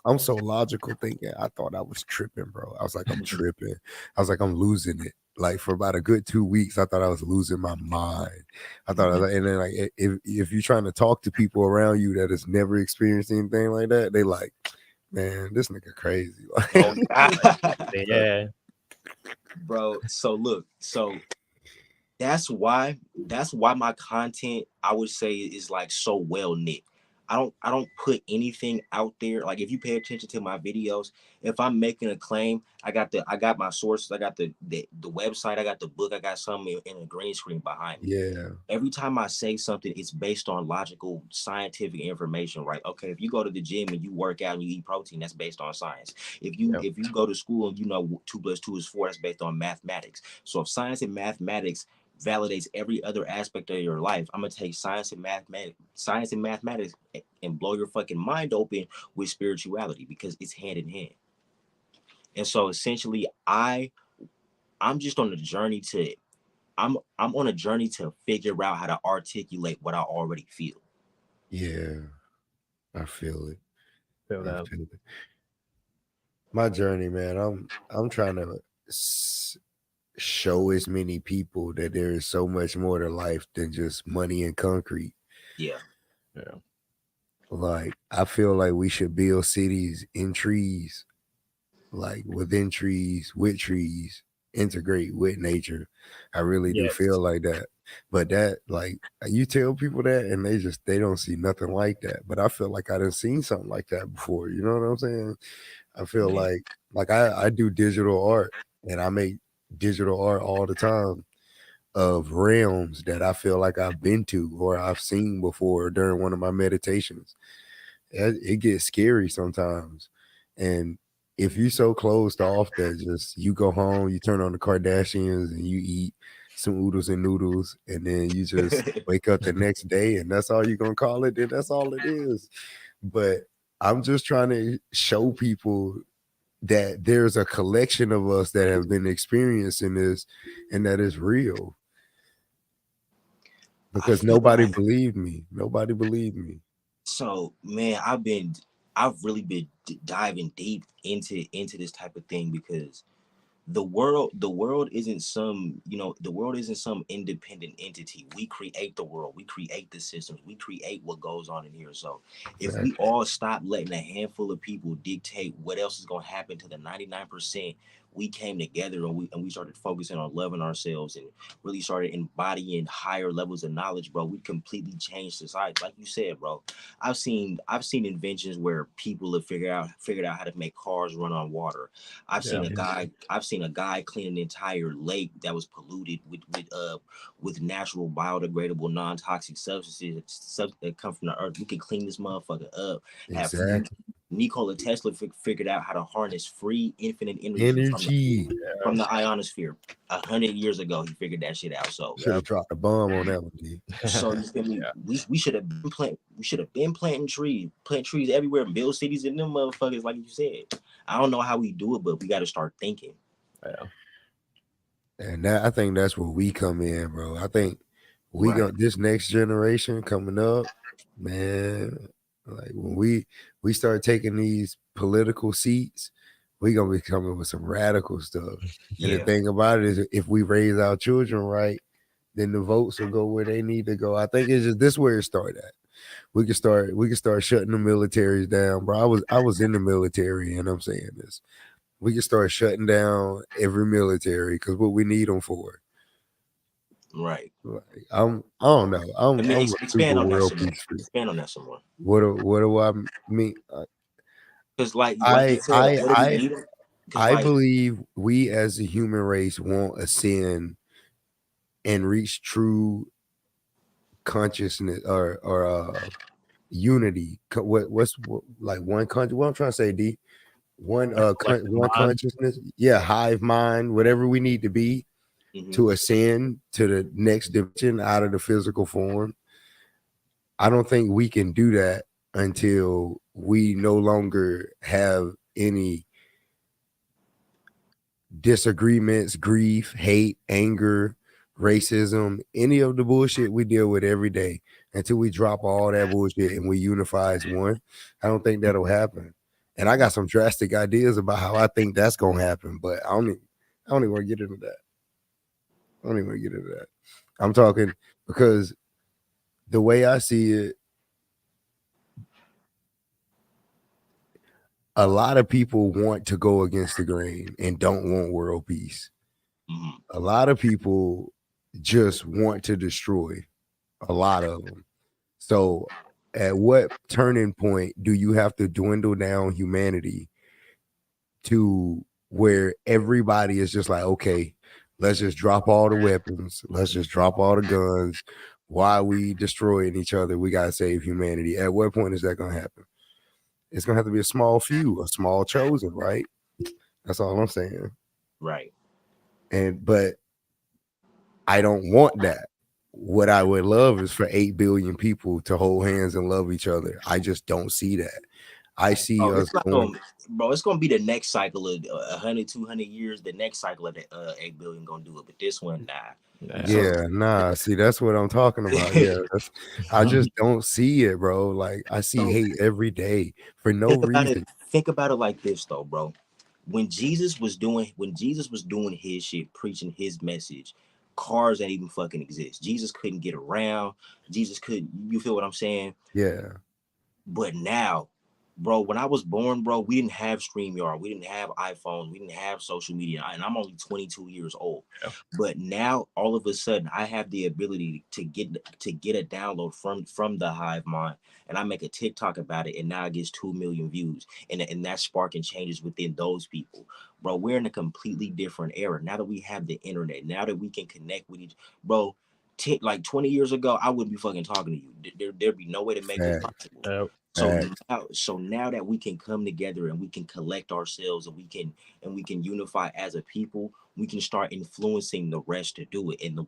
[SPEAKER 1] I'm so logical thinking. I thought I was tripping, bro. I was like, I'm tripping. I was like, I'm losing it. Like for about a good 2 weeks, I thought I was losing my mind. I thought, I was, and then like, if you're trying to talk to people around you that has never experienced anything like that, they like, man, this nigga crazy.
[SPEAKER 2] Oh, God.
[SPEAKER 3] Yeah.
[SPEAKER 2] Bro. So look, so that's why my content, I would say, is like so well knit. I don't put anything out there. Like if you pay attention to my videos, if I'm making a claim, I got my sources, I got the website, I got the book, I got something in a green screen behind me.
[SPEAKER 1] Yeah.
[SPEAKER 2] Every time I say something, it's based on logical, scientific information, right? Okay, if you go to the gym and you work out and you eat protein, that's based on science. If you go to school and you know 2 + 2 is 4, that's based on mathematics. So if science and mathematics validates every other aspect of your life, I'm gonna take science and mathematics and blow your fucking mind open with spirituality, because it's hand in hand. And so essentially, I'm just on a journey to I'm on a journey to figure out how to articulate what I already feel.
[SPEAKER 1] Yeah. I feel it.
[SPEAKER 3] Feel
[SPEAKER 1] I
[SPEAKER 3] that.
[SPEAKER 1] feel it. My journey, man. I'm trying to show as many people that there is so much more to life than just money and concrete.
[SPEAKER 2] Yeah.
[SPEAKER 3] Yeah.
[SPEAKER 1] Like I feel like we should build cities in trees, like within trees, with trees, integrate with nature. I really do
[SPEAKER 3] Yes.
[SPEAKER 1] feel like that. But that, like, you tell people that and they don't see nothing like that. But I feel like I done seen something like that before. You know what I'm saying? I feel
[SPEAKER 2] Man.
[SPEAKER 1] like I do digital art and I make digital art all the time of realms that I feel like I've been to or I've seen before during one of my meditations. It gets scary sometimes. And if you so closed off that just you go home, you turn on the Kardashians and you eat some oodles and noodles, and then you just wake up the next day and that's all you're gonna call it, then that's all it is. But I'm just trying to show people that there's a collection of us that have been experiencing this and that is real. Because nobody believed me. Nobody believed me.
[SPEAKER 2] So man, I've really been diving deep into this type of thing, because the world isn't some, the world isn't some independent entity. We create the world, we create the systems, we create what goes on in here. So if we all stop letting a handful of people dictate what else is going to happen to the 99%, we came together and we started focusing on loving ourselves and really started embodying higher levels of knowledge, bro, we completely changed society. Like you said, bro, I've seen inventions where people have figured out how to make cars run on water. I've seen a guy clean an entire lake that was polluted with natural, biodegradable, non-toxic substances that come from the earth. We could clean this motherfucker up.
[SPEAKER 1] Exactly.
[SPEAKER 2] Nikola Tesla figured out how to harness free infinite energy from the ionosphere. 100 years ago, he figured that shit out. So
[SPEAKER 1] should have dropped a bomb on that one, D.
[SPEAKER 2] so you feel me? We should have been planting trees everywhere and build cities in them motherfuckers, like you said. I don't know how we do it, but we got to start thinking.
[SPEAKER 3] Yeah.
[SPEAKER 1] And I think that's where we come in, bro. I think we
[SPEAKER 2] Right.
[SPEAKER 1] got this next generation coming up, man. Like when we start taking these political seats, we gonna be coming with some radical stuff. And the
[SPEAKER 2] Yeah.
[SPEAKER 1] thing about it is, if we raise our children right, then the votes will go where they need to go. I think it's just this where it started at. We can start shutting the militaries down, bro. I was in the military, and I'm saying this. We can start shutting down every military because what we need them for.
[SPEAKER 2] Right.
[SPEAKER 1] Like, I don't know. I'm
[SPEAKER 2] I mean,
[SPEAKER 1] a super
[SPEAKER 2] expand on that
[SPEAKER 1] world
[SPEAKER 2] some more.
[SPEAKER 1] peace freak.
[SPEAKER 2] Expand on that some more.
[SPEAKER 1] What do I mean?
[SPEAKER 2] Because like you
[SPEAKER 1] I
[SPEAKER 2] said,
[SPEAKER 1] I
[SPEAKER 2] what do we
[SPEAKER 1] I
[SPEAKER 2] need? Because
[SPEAKER 1] I
[SPEAKER 2] like,
[SPEAKER 1] believe we as a human race won't ascend and reach true consciousness or unity. Like one country? What I'm trying to say, D. One
[SPEAKER 3] Collective
[SPEAKER 1] one
[SPEAKER 3] mind.
[SPEAKER 1] consciousness. Yeah, hive mind. Whatever we need to be to ascend to the next dimension out of the physical form. I don't think we can do that until we no longer have any disagreements, grief, hate, anger, racism, any of the bullshit we deal with every day. Until we drop all that bullshit and we unify as one, I don't think that'll happen. And I got some drastic ideas about how I think that's gonna happen, but I don't even want to get into that. I don't even want to get into that. I'm talking because the way I see it, a lot of people want to go against the grain and don't want world peace.
[SPEAKER 2] Mhm.
[SPEAKER 1] A lot of people just want to destroy. A lot of them. So, at what turning point do you have to dwindle down humanity to where everybody is just like, okay, let's just drop all the weapons, let's just drop all the guns. Why are we destroying each other? We gotta save humanity. At what point is that gonna happen? It's gonna have to be a small few, a small chosen, right? That's all I'm saying.
[SPEAKER 2] Right.
[SPEAKER 1] But I don't want that. What I would love is for 8 billion people to hold hands and love each other. I just don't see that. I see
[SPEAKER 2] Oh,
[SPEAKER 1] us
[SPEAKER 2] it's not
[SPEAKER 1] going.
[SPEAKER 2] gonna, bro. It's gonna be the next cycle of 100, 200 years. The next cycle of the 8 billion gonna do it, but this one, nah.
[SPEAKER 1] Yeah, nah. See, that's what I'm talking about. Yeah, I just don't see it, bro. Like I see
[SPEAKER 2] So
[SPEAKER 1] hate every day for no
[SPEAKER 2] think about it.
[SPEAKER 1] reason.
[SPEAKER 2] Think about it like this, though, bro. When Jesus was doing his shit, preaching his message, cars ain't even fucking exist. Jesus couldn't get around. Jesus couldn't. You feel what I'm saying?
[SPEAKER 1] Yeah,
[SPEAKER 2] But now, bro, when I was born, bro, we didn't have StreamYard, we didn't have iPhones, we didn't have social media, and I'm only 22 years old.
[SPEAKER 3] Yeah.
[SPEAKER 2] But now, all of a sudden, I have the ability to get a download from the Hive Mind, and I make a TikTok about it, and now it gets 2 million views, and that's sparking changes within those people, bro. We're in a completely different era now that we have the internet. Now that we can connect with each, bro. Like 20 years ago, I wouldn't be fucking talking to you. There'd be no way to make this
[SPEAKER 1] facts,
[SPEAKER 2] possible.
[SPEAKER 1] facts.
[SPEAKER 2] So now that we can come together and we can collect ourselves and we can unify as a people, we can start influencing the rest to do it. And the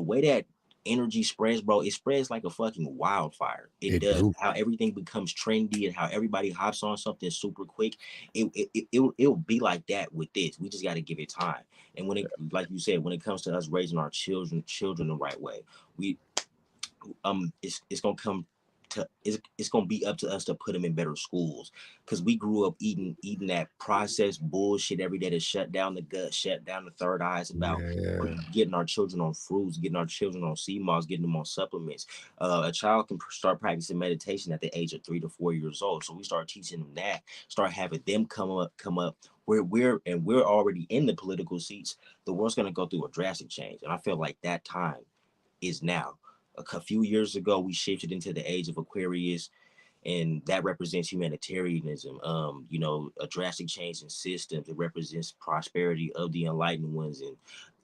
[SPEAKER 2] way that energy spreads, bro, it spreads like a fucking wildfire. It
[SPEAKER 1] It
[SPEAKER 2] does.
[SPEAKER 1] do.
[SPEAKER 2] How everything becomes trendy and how everybody hops on something super quick. It'll be like that with this. We just got to give it time. And when it, like you said, when it comes to us raising our children the right way, we it's gonna come to it's gonna be up to us to put them in better schools, because we grew up eating that processed bullshit every day to shut down the gut, shut down the third eyes about
[SPEAKER 1] Yeah,
[SPEAKER 2] getting our children on fruits, getting our children on sea moss, getting them on supplements. A child can start practicing meditation at the age of 3 to 4 years old, so we start teaching them that, start having them come up where we're already in the political seats. The world's going to go through a drastic change, and I feel like that time is now. A few years ago, we shifted into the age of Aquarius, and that represents humanitarianism. A drastic change in systems. It represents prosperity of the enlightened ones, and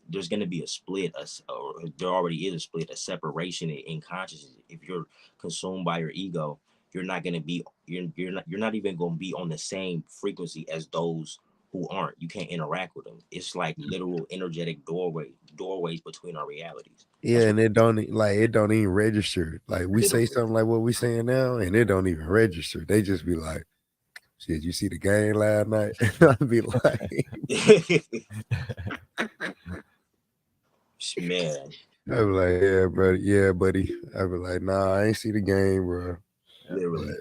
[SPEAKER 2] there's going to be a split, or there already is a split, a separation in consciousness. If you're consumed by your ego, you're not going to be, you're not even going to be on the same frequency as those who aren't. You can't interact with them. It's like literal energetic doorways between our realities.
[SPEAKER 1] yeah, and it don't even register. Like we say something like what we saying now, and it don't even register. They just be like, "Shit, you see the game last night?" I'd be like,
[SPEAKER 2] Man,
[SPEAKER 1] I be like, yeah, bro, yeah, buddy. I be like, nah, I ain't see the game, bro.
[SPEAKER 2] Literally.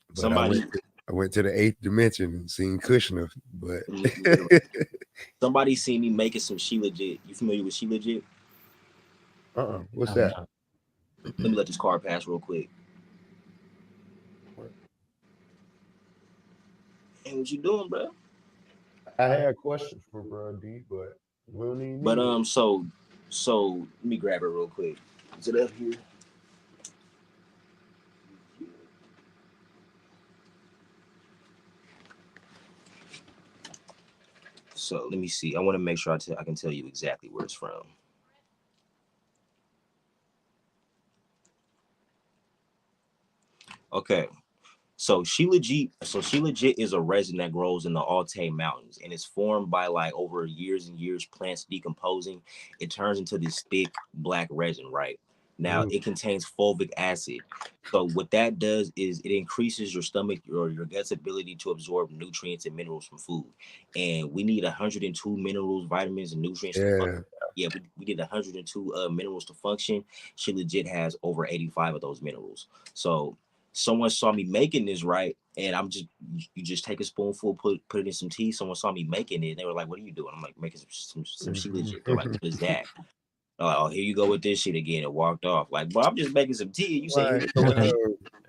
[SPEAKER 1] But
[SPEAKER 2] Somebody
[SPEAKER 1] I went to the 8th dimension and seen Kushner, but
[SPEAKER 2] literally. Somebody seen me making some She Legit. You familiar with She Legit?
[SPEAKER 1] what's
[SPEAKER 3] I'm
[SPEAKER 1] that?
[SPEAKER 3] not.
[SPEAKER 2] Let me let this car pass real quick. Hey, what you doing, bro?
[SPEAKER 1] I had questions for Bro D, but we don't even
[SPEAKER 2] But
[SPEAKER 1] need it.
[SPEAKER 2] so let me grab it real quick. Is it up here? So let me see. I want to make sure I can tell you exactly where it's from. Okay. So She Legit is a resin that grows in the Altai Mountains, and it's formed by like over years and years plants decomposing. It turns into this thick black resin, right? Now it contains fulvic acid. So what that does is it increases your stomach or your gut's ability to absorb nutrients and minerals from food. And we need 102 minerals, vitamins, and nutrients to function.
[SPEAKER 1] Yeah.
[SPEAKER 2] Yeah, we need 102 minerals to function. She legit has over 85 of those minerals. So someone saw me making this, right, and you just take a spoonful, put it in some tea. Someone saw me making it, and they were like, "What are you doing?" I'm like, "Making some She Legit." They're like, "What is that?" I'm like, "Oh, here you go with this shit again," and walked off. Like, "Bro, I'm just making some tea." You say, "Here
[SPEAKER 1] Like,
[SPEAKER 2] you go with this."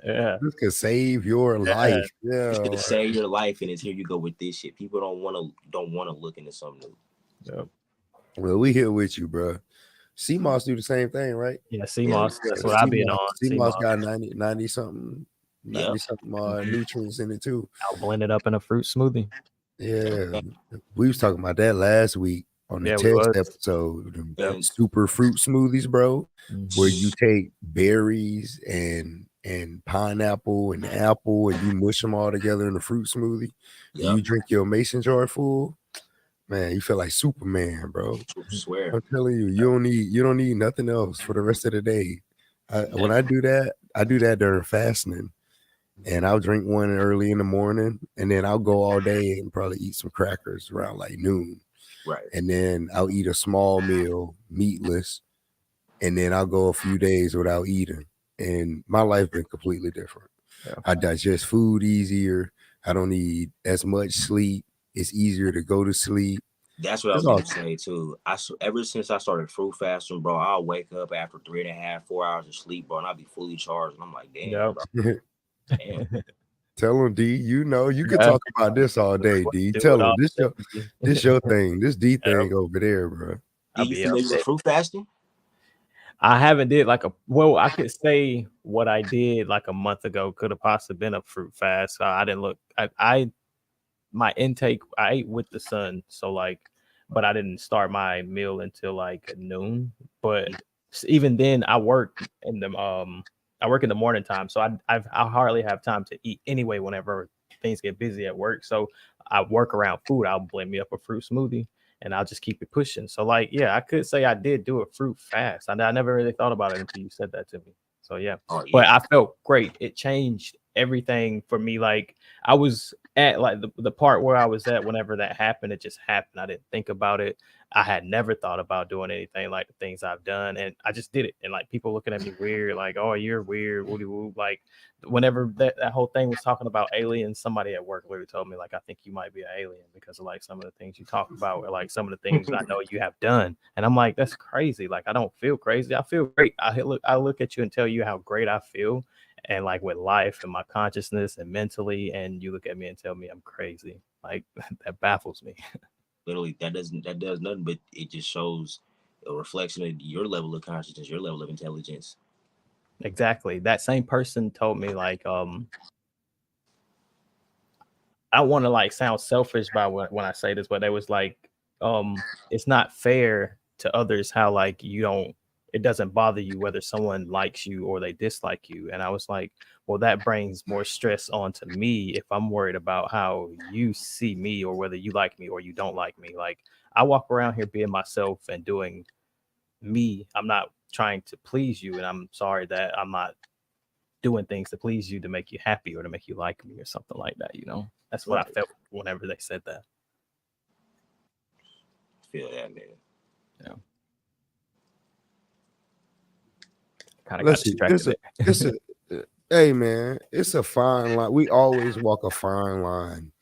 [SPEAKER 3] Yeah.
[SPEAKER 1] this could save your
[SPEAKER 3] Yeah.
[SPEAKER 1] life.
[SPEAKER 2] It's
[SPEAKER 1] Yeah.
[SPEAKER 2] gonna save your life, and it's here you go with this shit. People don't want to look into something new.
[SPEAKER 3] Yep.
[SPEAKER 1] Well, we here with you, bro. CMOS do the same thing, right?
[SPEAKER 3] Yeah. CMOS.
[SPEAKER 2] Yeah.
[SPEAKER 3] That's what I've been on.
[SPEAKER 1] CMOS
[SPEAKER 3] CMOS.
[SPEAKER 1] got 90 something,
[SPEAKER 2] Yep.
[SPEAKER 1] nutrients in it too.
[SPEAKER 3] I'll blend it up in a fruit smoothie.
[SPEAKER 1] Yeah. We was talking about that last week on the
[SPEAKER 3] Yeah, we
[SPEAKER 1] test
[SPEAKER 3] was.
[SPEAKER 1] episode. Them
[SPEAKER 2] And
[SPEAKER 1] super fruit smoothies, bro, where you
[SPEAKER 3] Mhm.
[SPEAKER 1] take berries and pineapple and apple and you mush them all together in a fruit smoothie. And
[SPEAKER 2] yep,
[SPEAKER 1] you drink your mason jar full. Man, you feel like Superman, bro.
[SPEAKER 2] swear.
[SPEAKER 1] I'm telling you, you don't need nothing else for the rest of the day. When I do that during fasting, and I'll drink one early in the morning, and then I'll go all day and probably eat some crackers around like noon,
[SPEAKER 2] Right.
[SPEAKER 1] and then I'll eat a small meal, meatless, and then I'll go a few days without eating, and my life been completely different.
[SPEAKER 3] Yeah.
[SPEAKER 1] I digest food easier. I don't need as much sleep. It's easier to go to sleep.
[SPEAKER 2] That's what I was gonna say too. Ever since I started fruit fasting, bro, I'll wake up after 3.5, 4 hours of sleep, bro, and I'll be fully charged. And I'm like, damn,
[SPEAKER 3] Yep.
[SPEAKER 2] bro. Damn.
[SPEAKER 1] Tell him, D. You know you could
[SPEAKER 3] Yeah.
[SPEAKER 1] talk about this all day, D.
[SPEAKER 3] Do
[SPEAKER 1] Tell
[SPEAKER 3] it
[SPEAKER 1] him
[SPEAKER 3] all
[SPEAKER 1] this your thing. This D
[SPEAKER 3] Yep.
[SPEAKER 1] thing over there, bro.
[SPEAKER 3] I'll
[SPEAKER 2] You
[SPEAKER 3] be up
[SPEAKER 2] familiar
[SPEAKER 3] there.
[SPEAKER 2] with fruit fasting?
[SPEAKER 3] I haven't did like I could say what I did like a month ago could have possibly been a fruit fast. I didn't look. I my intake I ate with the sun, so like, but I didn't start my meal until like noon. But even then, I work in the morning time, so I hardly have time to eat anyway. Whenever things get busy at work, so I work around food. I'll blend me up a fruit smoothie, and I'll just keep it pushing. So like, yeah, I could say I did do a fruit fast. I never really thought about it until you said that to me. So yeah,
[SPEAKER 2] Oh,
[SPEAKER 3] but
[SPEAKER 2] yeah.
[SPEAKER 3] I felt great. It changed everything for me. Like I was at like the part where I was at whenever that happened, it just happened. I didn't think about it. I had never thought about doing anything like the things I've done, and I just did it. And like people looking at me weird, like, "Oh, you're weird." Woody woo. Like whenever that whole thing was talking about aliens, somebody at work literally told me like, "I think you might be an alien because of like some of the things you talk about, or like some of the things I know you have done." And I'm like, "That's crazy." Like I don't feel crazy. I feel great. I look at you and tell you how great I feel, and like with life and my consciousness and mentally, and you look at me and tell me I'm crazy. Like that baffles me.
[SPEAKER 2] Literally, that does nothing, but it just shows a reflection of your level of consciousness, your level of intelligence.
[SPEAKER 3] Exactly. That same person told me like I don't want to like sound selfish by when I say this, but they was like it's not fair to others how like it doesn't bother you whether someone likes you or they dislike you. And I was like, well, that brings more stress onto me if I'm worried about how you see me or whether you like me or you don't like me. Like I walk around here being myself and doing me. I'm not trying to please you, and I'm sorry that I'm not doing things to please you to make you happy or to make you like me or something like that. That's what I felt whenever they said that.
[SPEAKER 2] Feel that, man.
[SPEAKER 3] Yeah. Kind of got
[SPEAKER 1] Listen,
[SPEAKER 3] distracted
[SPEAKER 1] it's
[SPEAKER 3] there.
[SPEAKER 1] a hey man, it's a fine line. We always walk a fine line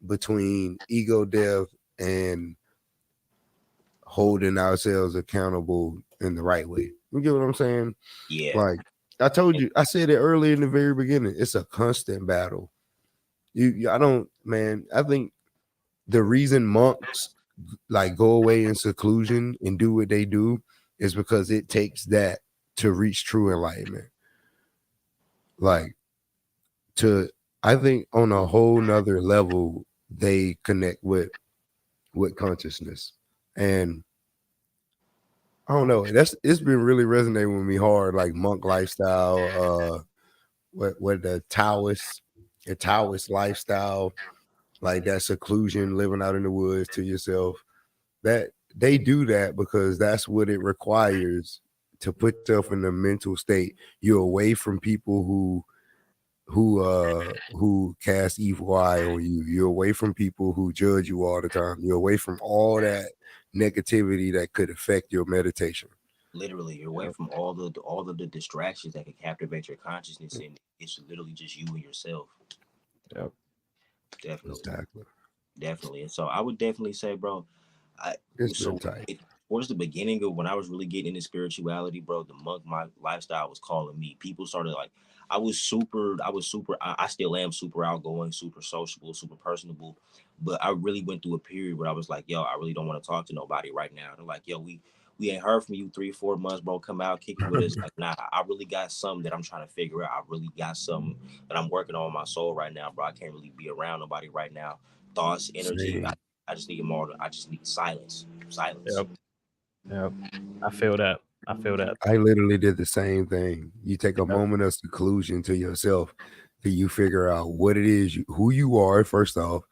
[SPEAKER 1] between ego death and holding ourselves accountable in the right way. You get what I'm saying?
[SPEAKER 2] Yeah,
[SPEAKER 1] Like I told you, I said it early in the very beginning. It's a constant battle. I don't, man. I think the reason monks like go away in seclusion and do what they do is because it takes that to reach true enlightenment. Like I think on a whole nother level, they connect with consciousness. And I don't know. It's been really resonating with me hard, like monk lifestyle, what the Taoist lifestyle, like that seclusion, living out in the woods to yourself. That they do that because that's what it requires to put yourself in a mental state. You're away from people who cast evil eye on you. You're away from people who judge you all the time. You're away from all that negativity that could affect your meditation.
[SPEAKER 2] literally, you're away from all of the distractions that can captivate your consciousness, and it's literally just you and yourself.
[SPEAKER 3] Yep.
[SPEAKER 2] Definitely,
[SPEAKER 1] Exactly.
[SPEAKER 2] definitely. And so I would definitely say, bro,
[SPEAKER 1] It's
[SPEAKER 2] so
[SPEAKER 1] been tight.
[SPEAKER 2] towards the beginning of when I was really getting into spirituality, bro, the monk my lifestyle was calling me. People started like, I still am super outgoing, super sociable, super personable. But I really went through a period where I was like, yo, I really don't want to talk to nobody right now. They're like, yo, we ain't heard from you 3-4 months, bro. Come out, kick it with us. Like, nah, I really got something that I'm trying to figure out. I really got something that I'm working on my soul right now, bro. I can't really be around nobody right now. Thoughts, energy.
[SPEAKER 1] Same.
[SPEAKER 2] I just need them all. I just need silence. Silence.
[SPEAKER 3] Yep. Yep. I feel that. I feel that.
[SPEAKER 1] I literally did the same thing. You take a
[SPEAKER 3] Yep.
[SPEAKER 1] moment of seclusion to yourself, till you figure out what it is, who you are, first off,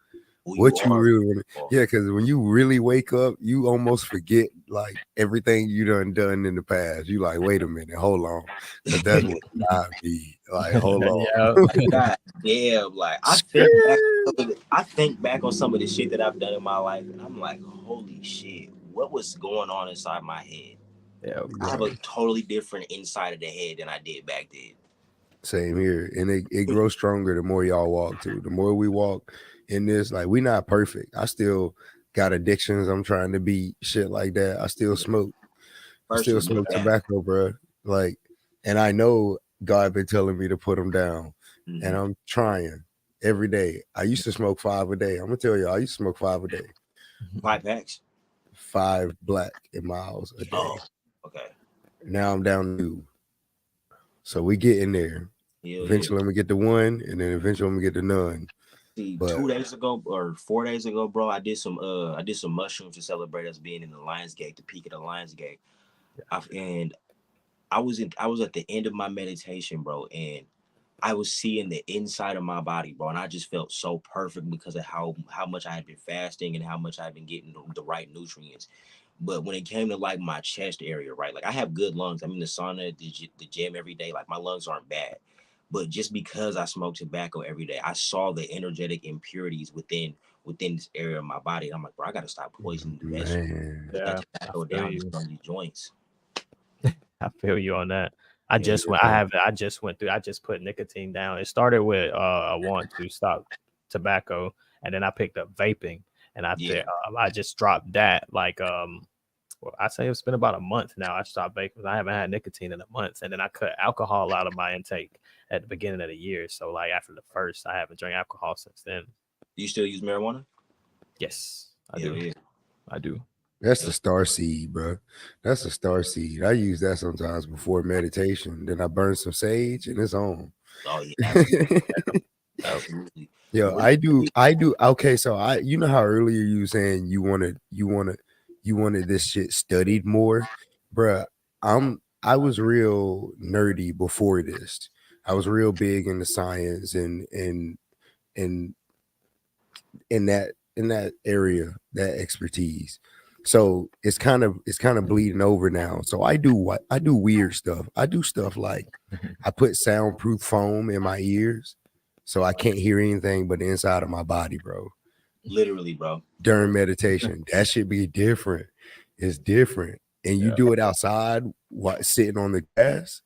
[SPEAKER 1] what you really want to. Yeah, because when you really wake up, you almost forget like everything you done in the past. You like, wait a minute, hold on, because that's what I be like. Hold on.
[SPEAKER 3] Yeah.
[SPEAKER 2] God damn, like I think back on some of the shit that I've done in my life, and I'm like, holy shit, what was going on inside my head?
[SPEAKER 3] Yeah.
[SPEAKER 2] I have a totally different inside of the head than I did back then.
[SPEAKER 1] Same here, and it grows stronger the more y'all walk too. The more we walk in this, like we not perfect. I still got addictions. I'm trying to beat shit like that. I still smoke. I still smoke tobacco, bro. Like, and I know God been telling me to put them down, and I'm trying every day. I used to smoke 5 a day. I'm gonna tell you, I used to smoke 5 a day.
[SPEAKER 2] 5 packs.
[SPEAKER 1] 5 black in my house a day.
[SPEAKER 2] Oh, okay.
[SPEAKER 1] Now I'm down to 2. So we get in there. Eventually, I'm gonna get to 1, and then eventually I'm gonna get to none.
[SPEAKER 2] See, 2 days ago or 4 days ago, bro, I did some mushrooms to celebrate us being in the Lionsgate, the peak of the Lionsgate. And I was at the end of my meditation, bro, and I was seeing the inside of my body, bro, and I just felt so perfect because of how much I had been fasting and how much I've been getting the right nutrients. But when it came to like my chest area, right, like I have good lungs. I'm in the sauna, the gym every day. Like my lungs aren't bad. But just because I smoke tobacco every day, I saw the energetic impurities within this area of my body. And I'm like, bro, I gotta stop poisoning the vessel. Put that tobacco down from these joints.
[SPEAKER 3] I feel you on that. I just put nicotine down. It started with I want to stop tobacco, and then I picked up vaping, and I just dropped that like well, I say it's been about a month now. I stopped vaping. I haven't had nicotine in a month, and then I cut alcohol out of my intake at the beginning of the year. So like after the first, I haven't drank alcohol since then.
[SPEAKER 2] Do you still use marijuana?
[SPEAKER 3] Yes, I do. Yeah. I do.
[SPEAKER 1] That's the star seed, bro. That's the star seed. I use that sometimes before meditation. Then I burn some sage and it's on.
[SPEAKER 2] Oh yeah. Absolutely.
[SPEAKER 1] Yo, I do. Okay, so you know how earlier you were saying you wanted this shit studied more, bro. I was real nerdy before this. I was real big into science and in that area, that expertise. So it's kind of bleeding over now. So I do weird stuff. I do stuff like I put soundproof foam in my ears so I can't hear anything but the inside of my body, bro.
[SPEAKER 2] Literally, bro.
[SPEAKER 1] During meditation. That should be different. It's different. And you do it outside, sitting on the grass.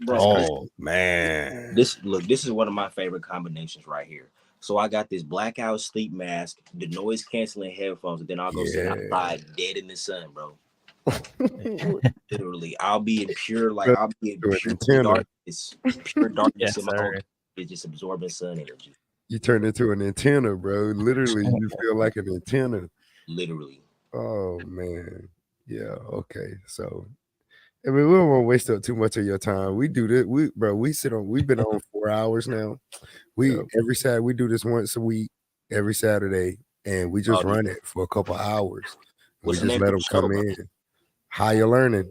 [SPEAKER 2] Bro,
[SPEAKER 1] Oh man.
[SPEAKER 2] this is one of my favorite combinations right here. So I got this blackout sleep mask, the noise canceling headphones, and then I'll go sit
[SPEAKER 1] Yeah.
[SPEAKER 2] outside dead in the sun, bro.
[SPEAKER 1] Bro,
[SPEAKER 2] Literally, I'll be in pure
[SPEAKER 1] to an antenna.
[SPEAKER 2] darkness, pure darkness
[SPEAKER 3] Yes,
[SPEAKER 2] in my own.
[SPEAKER 3] sir.
[SPEAKER 2] It's just absorbing sun energy.
[SPEAKER 1] You turn into an antenna, bro. Literally, you feel like an antenna.
[SPEAKER 2] Literally.
[SPEAKER 1] Oh man. Yeah, okay. So I mean, we don't want to waste up too much of your time. We do this. We've been on 4 hours now.
[SPEAKER 3] Yep.
[SPEAKER 1] Every Saturday, we do this once a week, every Saturday, and we just run it for a couple hours.
[SPEAKER 2] What's
[SPEAKER 1] We
[SPEAKER 2] the
[SPEAKER 1] just
[SPEAKER 2] name
[SPEAKER 1] let
[SPEAKER 2] of
[SPEAKER 1] them
[SPEAKER 2] the show,
[SPEAKER 1] come
[SPEAKER 2] bro?
[SPEAKER 1] in. Higher learning.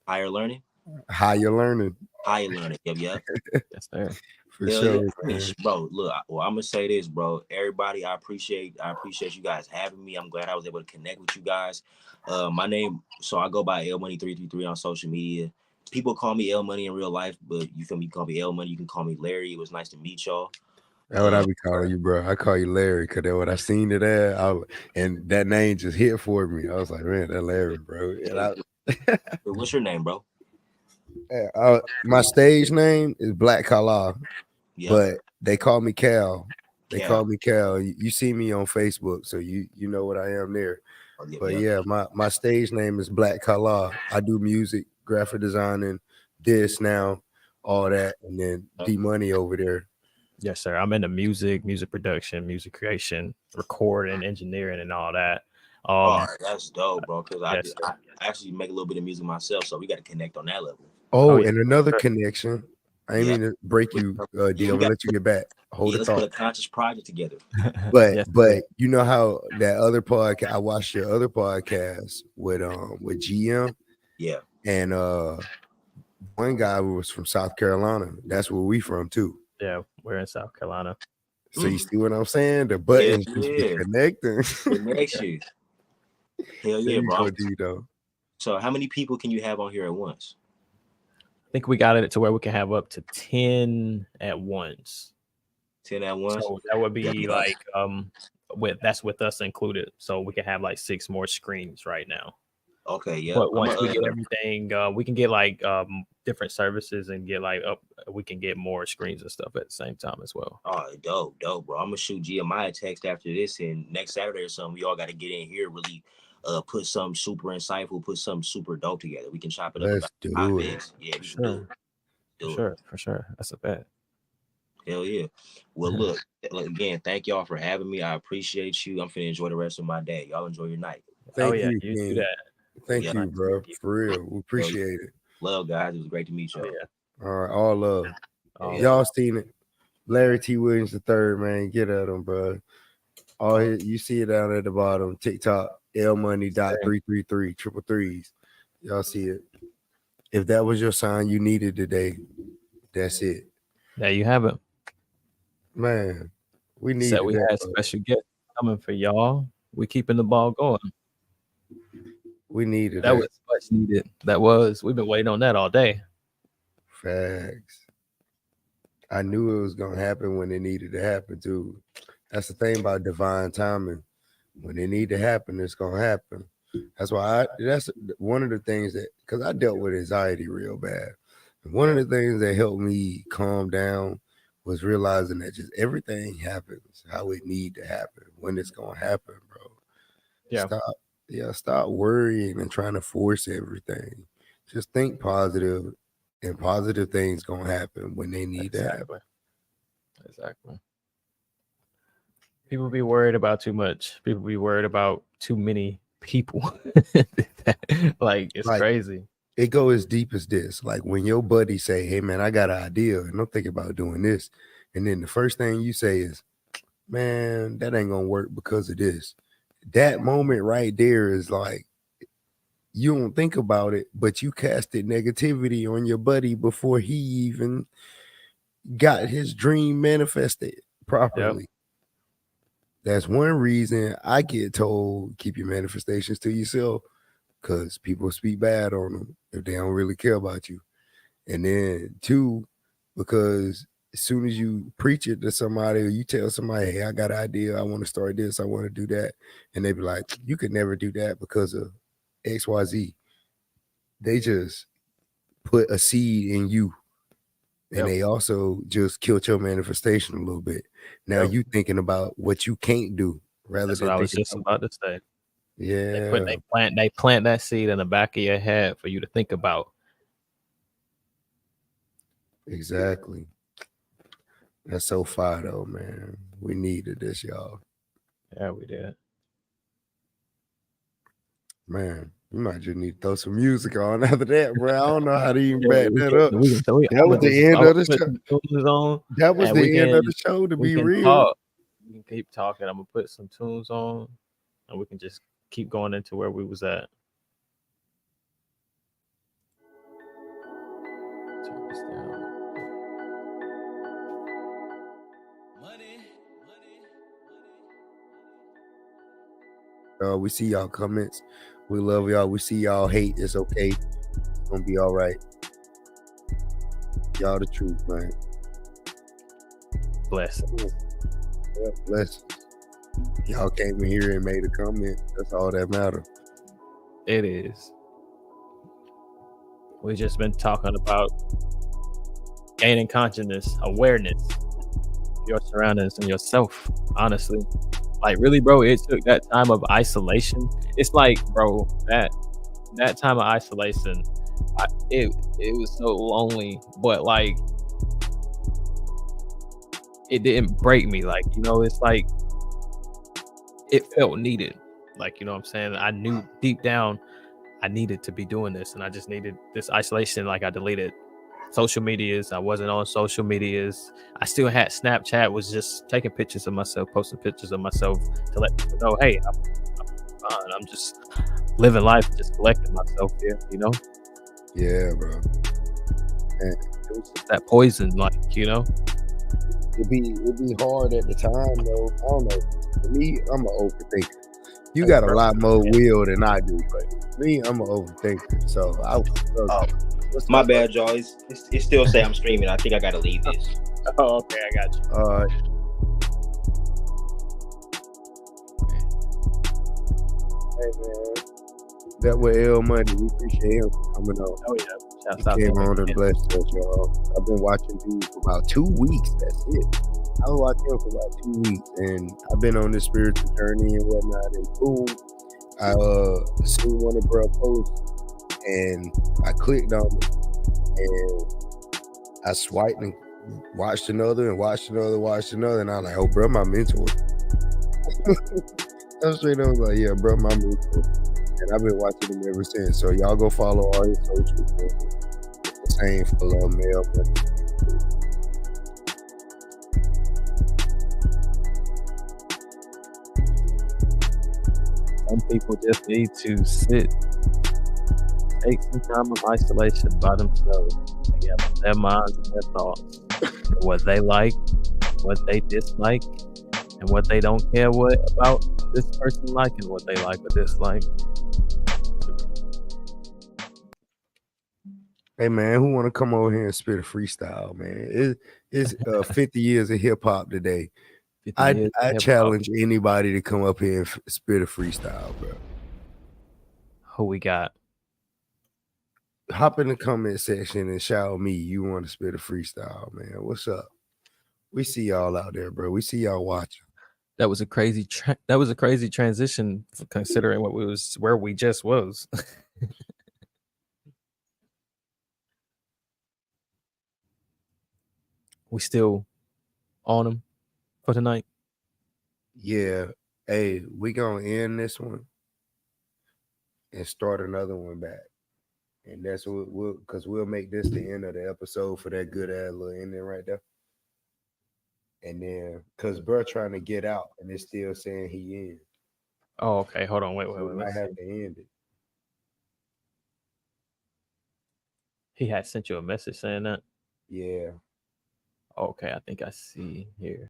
[SPEAKER 2] Higher learning.
[SPEAKER 1] Higher learning.
[SPEAKER 2] Higher learning. Yep.
[SPEAKER 3] Yes, sir.
[SPEAKER 1] For
[SPEAKER 2] Hell
[SPEAKER 1] sure,
[SPEAKER 2] yeah. I mean,
[SPEAKER 1] man.
[SPEAKER 2] bro, look, I'm gonna say this, bro. Everybody, I appreciate you guys having me. I'm glad I was able to connect with you guys. My name, so I go by L Money 333 on social media. People call me L Money in real life, but you feel me? You can call me L Money. You can call me Larry. It was nice to meet y'all.
[SPEAKER 1] That's what I be calling you, bro. I call you Larry because that's what I seen it at. And that name just hit for me. I was like, man, that Larry, bro. And
[SPEAKER 2] What's your name, bro?
[SPEAKER 1] my stage name is Black Kala,
[SPEAKER 2] Yeah.
[SPEAKER 1] but they call me Cal. They
[SPEAKER 2] Cal.
[SPEAKER 1] call me Cal. You see me on Facebook, so you know what I am there. But yeah, my stage name is Black Kala. I do music, graphic designing, this now, all that, and then D Money over there.
[SPEAKER 3] Yes, sir. I'm into music production, music creation, recording, engineering, and all that.
[SPEAKER 2] That's dope, bro. Because
[SPEAKER 3] yes,
[SPEAKER 2] I actually make a little bit of music myself, so we got to connect on that level.
[SPEAKER 1] Oh,
[SPEAKER 3] yeah.
[SPEAKER 1] and another connection. I ain't mean to break you, D. I'm gonna let you get back. Hold the
[SPEAKER 2] let's
[SPEAKER 1] thought.
[SPEAKER 2] put a conscious project together.
[SPEAKER 1] But
[SPEAKER 3] Yes,
[SPEAKER 1] but you know how that other podcast, I watched your other podcast with GM.
[SPEAKER 2] Yeah.
[SPEAKER 1] And one guy was from South Carolina. That's where we from too.
[SPEAKER 3] yeah, we're in South Carolina.
[SPEAKER 1] So you see what I'm saying? The buttons
[SPEAKER 2] Yeah,
[SPEAKER 1] just
[SPEAKER 2] yeah.
[SPEAKER 1] be connecting.
[SPEAKER 2] Connection. Hell
[SPEAKER 1] There
[SPEAKER 2] yeah,
[SPEAKER 1] you
[SPEAKER 2] bro.
[SPEAKER 1] go, D-Though.
[SPEAKER 2] So how many people can you have on here at once?
[SPEAKER 3] I think we got it to where we can have up to 10 at once.
[SPEAKER 2] 10 at once.
[SPEAKER 3] So that would be
[SPEAKER 2] Yeah.
[SPEAKER 3] like with us included. So we can have like 6 more screens right now.
[SPEAKER 2] Okay, yeah.
[SPEAKER 3] But once we get everything, we can get like different services and get like we can get more screens and stuff at the same time as well.
[SPEAKER 2] Oh, dope, bro. I'm gonna shoot Giamaya a text after this, and next Saturday or something, we all got to get in here, really put something super insightful, put something super dope together. We can chop it up.
[SPEAKER 1] Let's do it.
[SPEAKER 2] Yeah,
[SPEAKER 3] For sure. For sure. That's a bet.
[SPEAKER 2] Hell yeah. Well, look, again, thank y'all for having me. I appreciate you. I'm finna enjoy the rest of my day. Y'all enjoy your night.
[SPEAKER 1] Thank
[SPEAKER 3] you
[SPEAKER 1] King.
[SPEAKER 3] do that.
[SPEAKER 1] Thank you, bro. For real. We appreciate it.
[SPEAKER 2] Love, guys. It was great to meet y'all.
[SPEAKER 1] All right, all love.
[SPEAKER 3] Oh,
[SPEAKER 1] Y'all seen it. Larry T. Williams III, man. Get at him, bro. All his, you see it down at the bottom. TikTok, LMoney.333, triple threes. Y'all see it. If that was your sign you needed today, that's it.
[SPEAKER 3] There you have it.
[SPEAKER 1] Man, we need
[SPEAKER 3] So we had special guests coming for y'all. We keeping the ball going.
[SPEAKER 1] We needed
[SPEAKER 3] that. Was much needed. We've been waiting on that all day.
[SPEAKER 1] Facts. I knew it was gonna happen when it needed to happen too. That's the thing about divine timing. When it need to happen, it's gonna happen. That's why that's one of the things that, because I dealt with anxiety real bad. And one of the things that helped me calm down was realizing that just everything happens how it need to happen, when it's gonna happen, bro. Stop worrying and trying to force everything. Just think positive, and positive things gonna happen when they need to happen.
[SPEAKER 3] Exactly. People be worried about too much. People be worried about too many people. Like it's crazy.
[SPEAKER 1] It go as deep as this. Like when your buddy say, "Hey man, I got an idea and I'm thinking about doing this," and then the first thing you say is, "Man, that ain't gonna work because of this." That moment right there is like, you don't think about it, but you casted negativity on your buddy before he even got his dream manifested properly. Yep. That's one reason I get told keep your manifestations to yourself, because people speak bad on them if they don't really care about you. And then 2, because as soon as you preach it to somebody or you tell somebody, "Hey, I got an idea, I want to start this, I want to do that," and they be like, "You could never do that because of XYZ." They just put a seed in you And they also just killed your manifestation a little bit. Now you thinking about what you can't do rather
[SPEAKER 3] That's
[SPEAKER 1] than
[SPEAKER 3] what I was
[SPEAKER 1] thinking
[SPEAKER 3] just about to say.
[SPEAKER 1] yeah.
[SPEAKER 3] They plant that seed in the back of your head for you to think about.
[SPEAKER 1] Exactly. That's so fire though, man. We needed this, y'all.
[SPEAKER 3] Yeah, we did.
[SPEAKER 1] Man, we might just need to throw some music on after that, bro. I don't know how to even back
[SPEAKER 3] we
[SPEAKER 1] that
[SPEAKER 3] can-
[SPEAKER 1] up.
[SPEAKER 3] we can- so we-
[SPEAKER 1] That was
[SPEAKER 3] I'ma
[SPEAKER 1] the end
[SPEAKER 3] I'ma
[SPEAKER 1] of the
[SPEAKER 3] put
[SPEAKER 1] show.
[SPEAKER 3] some tunes on,
[SPEAKER 1] That was
[SPEAKER 3] and we
[SPEAKER 1] the end of
[SPEAKER 3] can-
[SPEAKER 1] the show, to
[SPEAKER 3] we
[SPEAKER 1] be
[SPEAKER 3] can
[SPEAKER 1] real.
[SPEAKER 3] talk. We can keep talking. I'm gonna put some tunes on, and we can just keep going into where we was at. Turn this down.
[SPEAKER 1] We see y'all comments. We love y'all. We see y'all hate. It's okay. It's gonna be all right. Y'all the truth, man.
[SPEAKER 3] Blessings.
[SPEAKER 1] Yeah, blessings. Y'all came in here and made a comment. That's all that matters.
[SPEAKER 3] It is. We just been talking about gaining consciousness, awareness, your surroundings and yourself. Honestly, like really, bro, it took that time of isolation. It's like, bro, that time of isolation, it was so lonely, but like it didn't break me. Like, you know, it's like it felt needed. Like, you know what I'm saying? I knew deep down I needed to be doing this, and I just needed this isolation. Like, I deleted social medias. I wasn't on social medias. I still had Snapchat, was just taking pictures of myself, posting pictures of myself to let people know, hey, I'm fine. I'm just living life, just collecting myself here, you know?
[SPEAKER 1] Yeah, bro.
[SPEAKER 3] It was just that poison, like, you know?
[SPEAKER 1] It'd be hard at the time, though. I don't know. For me, I'm an overthinker. You got a lot more will than I do, but me, I'm an overthinker. So
[SPEAKER 2] My bad, y'all. It still say I'm streaming. I think I gotta leave this.
[SPEAKER 3] Oh, okay, I got you.
[SPEAKER 1] Hey, man. That was L Money. We appreciate him for coming on.
[SPEAKER 3] Oh, yeah.
[SPEAKER 1] He came on and blessed us, y'all. I've been watching dude for about 2 weeks. That's it. I was watching him for about 2 weeks, and I've been on this spiritual journey and whatnot. And boom, I seen one of bro posts, and I clicked on it, and I swiped and watched another, and watched another, and I was like, "Oh, bro, my mentor." I straight up was like, "Yeah, bro, my mentor." And I've been watching him ever since. So y'all go follow all his socials. It's the same for Love Mail.
[SPEAKER 3] Some people just need to sit, take some time of isolation by themselves, together, their minds and their thoughts, what they like, what they dislike, and what they don't care what about this person like and what they like or dislike.
[SPEAKER 1] Hey man, who want to come over here and spit a freestyle, man? It's 50 years of hip hop today. I challenge anybody to come up here and spit a freestyle, bro.
[SPEAKER 3] Who we got?
[SPEAKER 1] Hop in the comment section and shout me. You want to spit a freestyle, man? What's up? We see y'all out there, bro. We see y'all watching.
[SPEAKER 3] That was a crazy transition, considering where we just was. We still on them for tonight.
[SPEAKER 1] Yeah. Hey, we gonna end this one and start another one back. And that's what we'll make this the end of the episode for that good ass little ending right there. And then cause bro trying to get out and it's still saying he in.
[SPEAKER 3] Oh, okay. Hold on. Wait.
[SPEAKER 1] We might have to end it.
[SPEAKER 3] He had sent you a message saying that?
[SPEAKER 1] Yeah.
[SPEAKER 3] Okay, I think I see here.